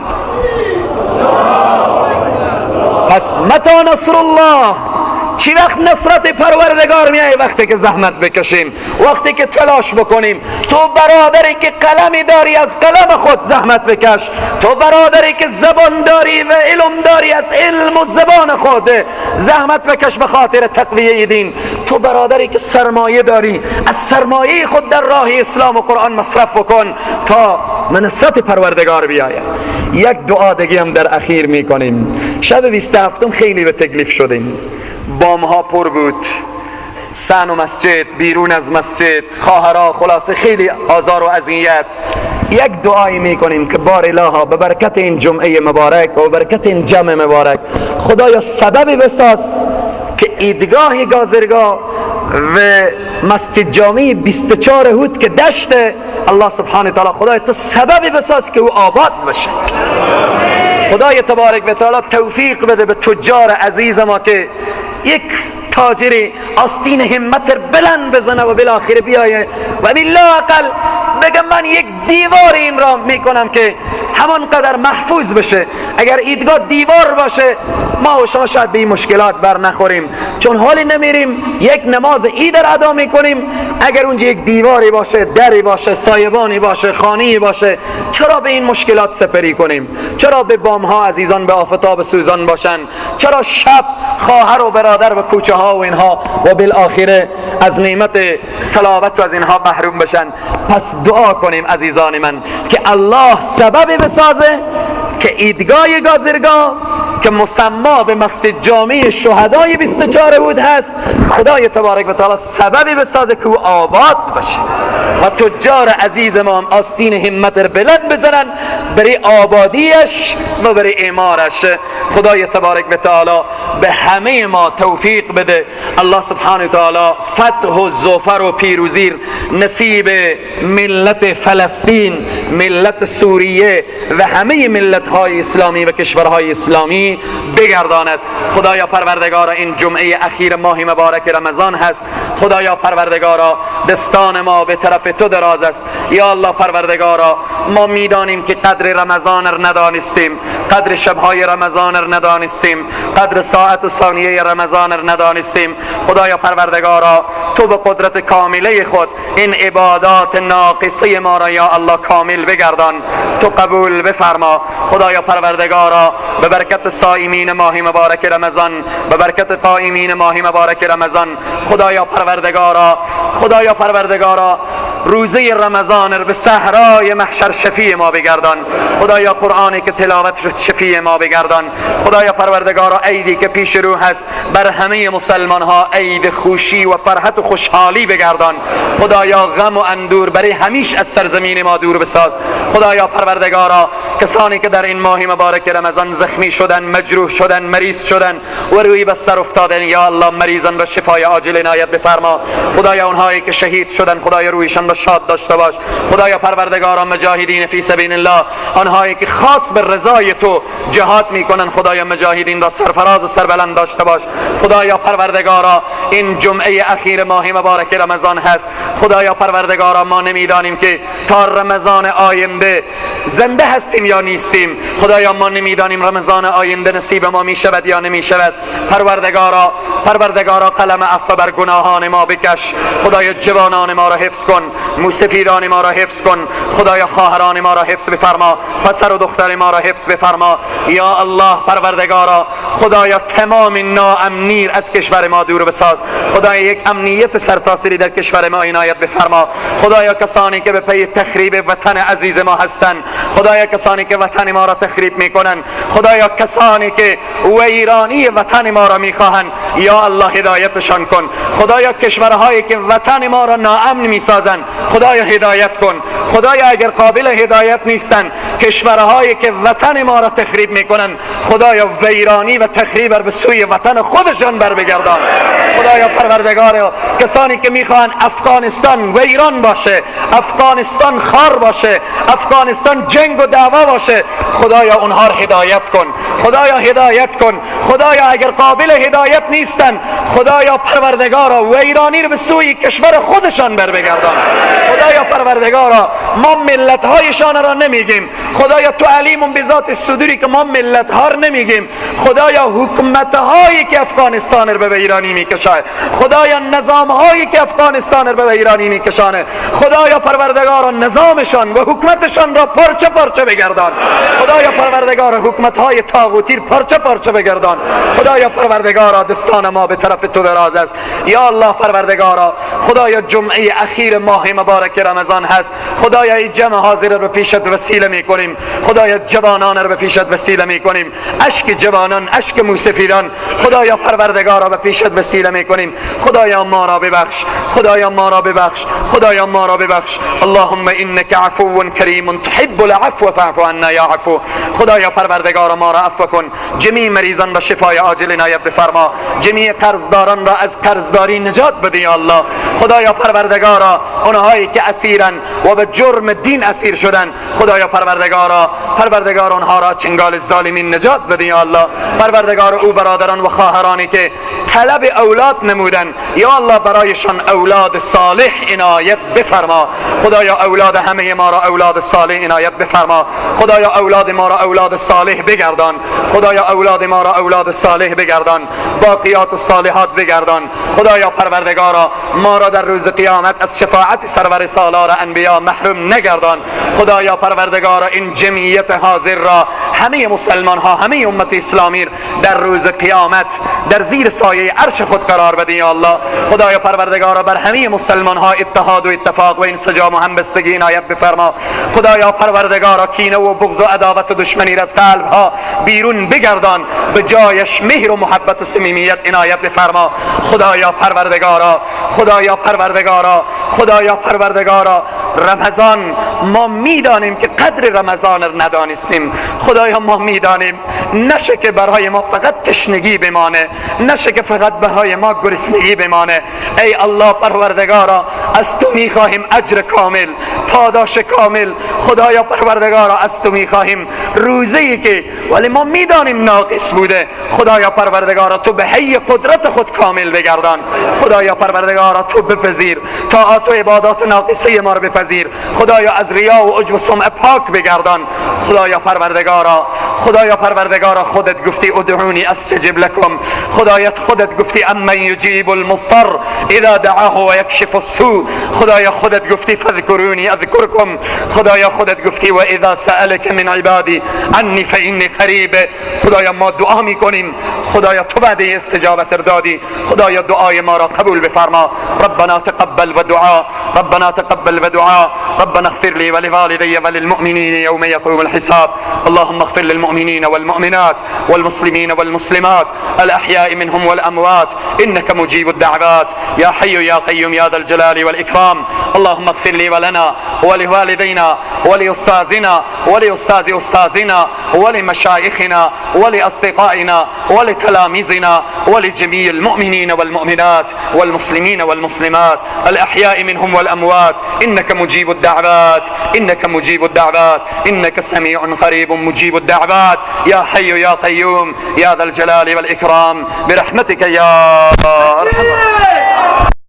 پس متى نصر الله، چی وقت نصرت پروردگار میایه؟ وقتی که زحمت بکشیم، وقتی که تلاش بکنیم. تو برادری که قلمی داری، از قلم خود زحمت بکش. تو برادری که زبان داری و علم داری، از علم و زبان خود زحمت بکش به خاطر تقویه دین. تو برادری که سرمایه داری، از سرمایه خود در راه اسلام و قرآن مصرف بکن تا نصرت پروردگار بیایه. یک دعا دیگه هم در اخیر میکنیم. شب 27 خیلی به تکلیف شدیم، بامها پر بود، سن و مسجد، بیرون از مسجد، خواهرها، خلاصه خیلی آزار و اذیت. یک دعایی میکنیم که بار الها به برکت این جمعه مبارک و برکت این جمع مبارک، خدایا سبب بساز که ایدگاه گازرگاه و مسجد جامعی 24 هود که دشته، الله سبحانه تعالی خدای تو سبب بساز که او آباد بشه. خدای تبارک و تعالی توفیق بده به تجار عزیز ما که یک تاجری آستین همت بلند بزنه و بالاخره بیایه و بالله اقل بگم من یک دیوار این را میکنم که همان قدر محفوظ بشه. اگر ایدگاه دیوار باشه ما و شما شاید به این مشکلات بر نخوریم، چون حالی نمیریم یک نماز عید را ادا میکنیم. اگر اونجا یک دیواری باشه، دری باشه، سایبانی باشه، خانه‌ای باشه، چرا به این مشکلات سپری کنیم؟ چرا به بامها عزیزان به آفتاب سوزان باشن؟ چرا شب خواهر و برادر و کوچه ها و اینها و بالاخره از نعمت تلاوت و از اینها محروم بشن؟ پس دعا کنیم عزیزان من که الله سبب بسازه که ایدگاه گازرگاه که مسما به مسجد جامع شهدای 24 بود هست، خدای تبارک و تعالی سببی بسازه که او آباد بشه و تجار عزیز ما هم آستین همت رو بلند بزنن برای آبادیش و برای اعمارش. خدای تبارک و تعالی به همه ما توفیق بده. الله سبحانه و تعالی فتح و ظفر و پیروزی نصیب ملت فلسطین، ملت سوریه و همه ملت های اسلامی و کشورهای اسلامی بگرداند. خدایا پروردگارا این جمعه اخیر ماه مبارک رمضان هست، خدایا پروردگارا دستان ما به طرف تو دراز است. یا الله پروردگارا ما میدانیم که قدر قدر رمضان را ندانستیم، قدر شبهای رمضان را ندانستیم، قدر ساعت و ثانیه رمضان را ندانستیم. خدایا پروردگارا تو به قدرت کامله خود این عبادات ناقصه ما را یا الله کامل بگردان، تو قبول بفرما. خدایا پروردگارا به برکت صائمین ماه مبارک رمضان، به برکت قائمین ماه مبارک رمضان، خدایا پروردگارا روزه رمضان رو به صحرای محشر شفیع ما بگردان. خدایا قرآنی که تلاوت شد شفیع ما بگردان. خدایا پروردگارا عیدی که پیش رو هست بر همه مسلمان ها عید خوشی و فرحت و خوشحالی بگردان. خدایا غم و اندور برای همیش از سرزمین ما دور بساز. خدایا پروردگارا کسانی که در این ماه مبارک رمضان زخمی شدن، مجروح شدن، مریض شدن و روی بستر افتادن، یا الله مریضان به شفای عاجل عنایت بفرما. خدایا اونهایی که شهید شدن خدایا رویشان را شاد داشته باش. خدایا پروردگارا مجاهدین فی سبیل الله، آنهایی که خاص به رضای تو جهاد میکنن، خدایا مجاهدین را سرفراز و سربلند داشته باش. خدایا پروردگارا این جمعه اخیر ماه مبارک رمضان هست. خدایا پروردگارا ما نمیدانیم که تا رمضان آینده زنده هستیم یا نیستیم. خدایا ما نمیدانیم رمضان آینده نصیب ما میشود یا نمیشود. پروردگارا قلم عفو بر گناهان ما بکش. خدایا جوانان ما را حفظ کن، موسفیدان ما را حفظ کن. خدایا خواهران ما را حفظ بفرما، پسر و دختر ما را حفظ بفرما. یا الله پروردگارا خدایا تمام ناامنی از کشور ما دور بساز. خدایا یک امنیت سرتاسری در کشور ما عنایت بفرما. خدایا کسانی که به پی تخریب وطن عزیز ما هستند، خدایا کسانی که وطن ما را تخریب میکنن، خدایا کسانی که ویرانی وطن ما را میخواهند، یا الله هدایتشان کن. خدایا کشورهایی که وطن ما را ناامن میسازند خدایا هدایت کن. خدایا اگر قابل هدایت نیستند کشورهایی که وطن ما را تخریب میکنن، خدایا ویرانی و تخریب به سوی وطن خودشان بر بگردان. خدایا پروردگار کسانی که میخوان افغانستان ویران باشه، افغانستان خار باشه، افغانستان جنگ و دعوا باشه، خدایا اونها را هدایت کن. خدایا هدایت کن. خدایا اگر قابل هدایت نیستن خدایا پروردگارا ویرانی رو به سوی کشور خودشان بر بگردان. خدایا پروردگارا ما ملت هایشان را نمیگیم، خدایا تو علیم بذات صدوری که ما ملت ها را نمیگیم. خدایا حکومت هایی که افغانستان رو به ویرانی میکشه، خدایا نظام هایی که افغانستان رو به ویرانی میکشانه، خدایا پروردگارا نظامشان و حکومتشان را پارچه پارچه بگردان. خدایا پروردگارا حکومت های طاغوتی پارچه پارچه بگردان. خدایا پروردگارا دستان ما به طرف تو دراز است. یا الله پروردگارا خدایا جمعه اخیر ماه مبارک رمضان هست. خدایا این جمع حاضر رو پیشت وسیله میکنیم. خدایا جوانان رو به پیشت وسیله میکنیم، اشک جوانان، اشک موسفیدان خدایا پروردگارا به پیشت وسیله میکنیم. خدایا ما را ببخش، خدایا ما را ببخش، خدایا ما را ببخش. اللهم انك عفو کریم تحب العفو فاعف عنا یا عفو. خدایا پروردگارا ما را عفو کن. جمیع مریضان را شفای عاجل عنایت بفرما. جمیع قرضداران را از قرضداری نجات بده یا الله. خدایا پروردگارا اونهایی که اسیرن و به جرم دین اسیر شدن، خدایا پروردگارا اونها را چنگال ظالمین نجات بده یا الله. پروردگار او برادران و خواهرانی که طلب اولاد نمودن، یا الله برایشان اولاد صالح عنایت بفرما. خدایا اولاد همه ما را اولاد صالح عنایت بفرما. خدایا اولاد ما را اولاد صالح بگردان. خدایا اولاد ما را اولاد صالح بگردان، باقیات الصالحات بگردان. خدایا پروردگارا ما را در روز قیامت از شفاعت سرور سالار انبیا محروم نگردان. خدایا پروردگارا این جمعیت حاضر را همه مسلمان ها، همه امت اسلامی در روز قیامت در زیر سایه عرش خود قرار بده یا الله. خدایا پروردگارا بر همه مسلمان ها اتحاد و اتفاق و انسجام و همبستگی عنایت بفرما. خدایا پروردگارا کینه و بغض و عداوت و دشمنی از قلب ها بیرون بگردان، به جایش مهر و محبت و صمیمیت عنایت بفرما. خدایا پروردگارا رمضان ما میدانیم که قدر رمضان را ندانستیم. خدایا ما میدانیم، نشه که برای ما فقط تشنگی بمانه، نشه که فقط برای ما گرسنگی بمانه. ای الله پروردگارا از تو میخواهیم اجر کامل، پاداش کامل. خدایا پروردگارا از تو میخواهیم روزی که ولی ما میدانیم ناقص بوده، خدایا پروردگارا تو به حی قدرت خود کامل بگردان. خدایا پروردگارا تو بپذیر طاعات و عبادات ناقصه ما رو بپذیر. خدایا از ریا و عجب و سمعه پاک بگردان. خدایا پروردگارا خودت گفتی ادعونی استجب لكم. خدایا خودت گفتی امن یجیب المضطر اذا دعاه و یکشف السوء. خدایا خودت گفتی فاذکرونی اذکرکم. خدایا خودت گفتی و اذا سألك من عبادی عنی فإنی قریب. خدایا ما دعا میکنیم، خدایا تو وعده استجابت دادی. خدایا دعای ما را قبول بفرما. ربنا تقبل ودعاء، ربنا تقبل ودعاء، ربنا اغفر لي ولوالدي وللمؤمنين يوم يقوم الحساب. اللهم اغفر للمؤمنين والمؤمنات والمسلمين والمسلمات الأحياء منهم والأموات إنك مجيب الدعوات يا حي يا قيوم يا ذا الجلال والإكرام. اللهم اغفر لي ولنا ولوالدينا ولأستاذنا ولأستاذ أستاذنا ولمشايخنا ولأصدقائنا ولتلاميذنا ولجميع المؤمنين والمؤمنات والمسلمين والمسلمات الأحياء منهم والأموات إنك مجيب الدعوات، إنك مجيب الدعوات، إنك سميع قريب مجيب الدعوات يا حي يا قيوم يا ذا الجلال والإكرام برحمتك يا أرحم الراحمين.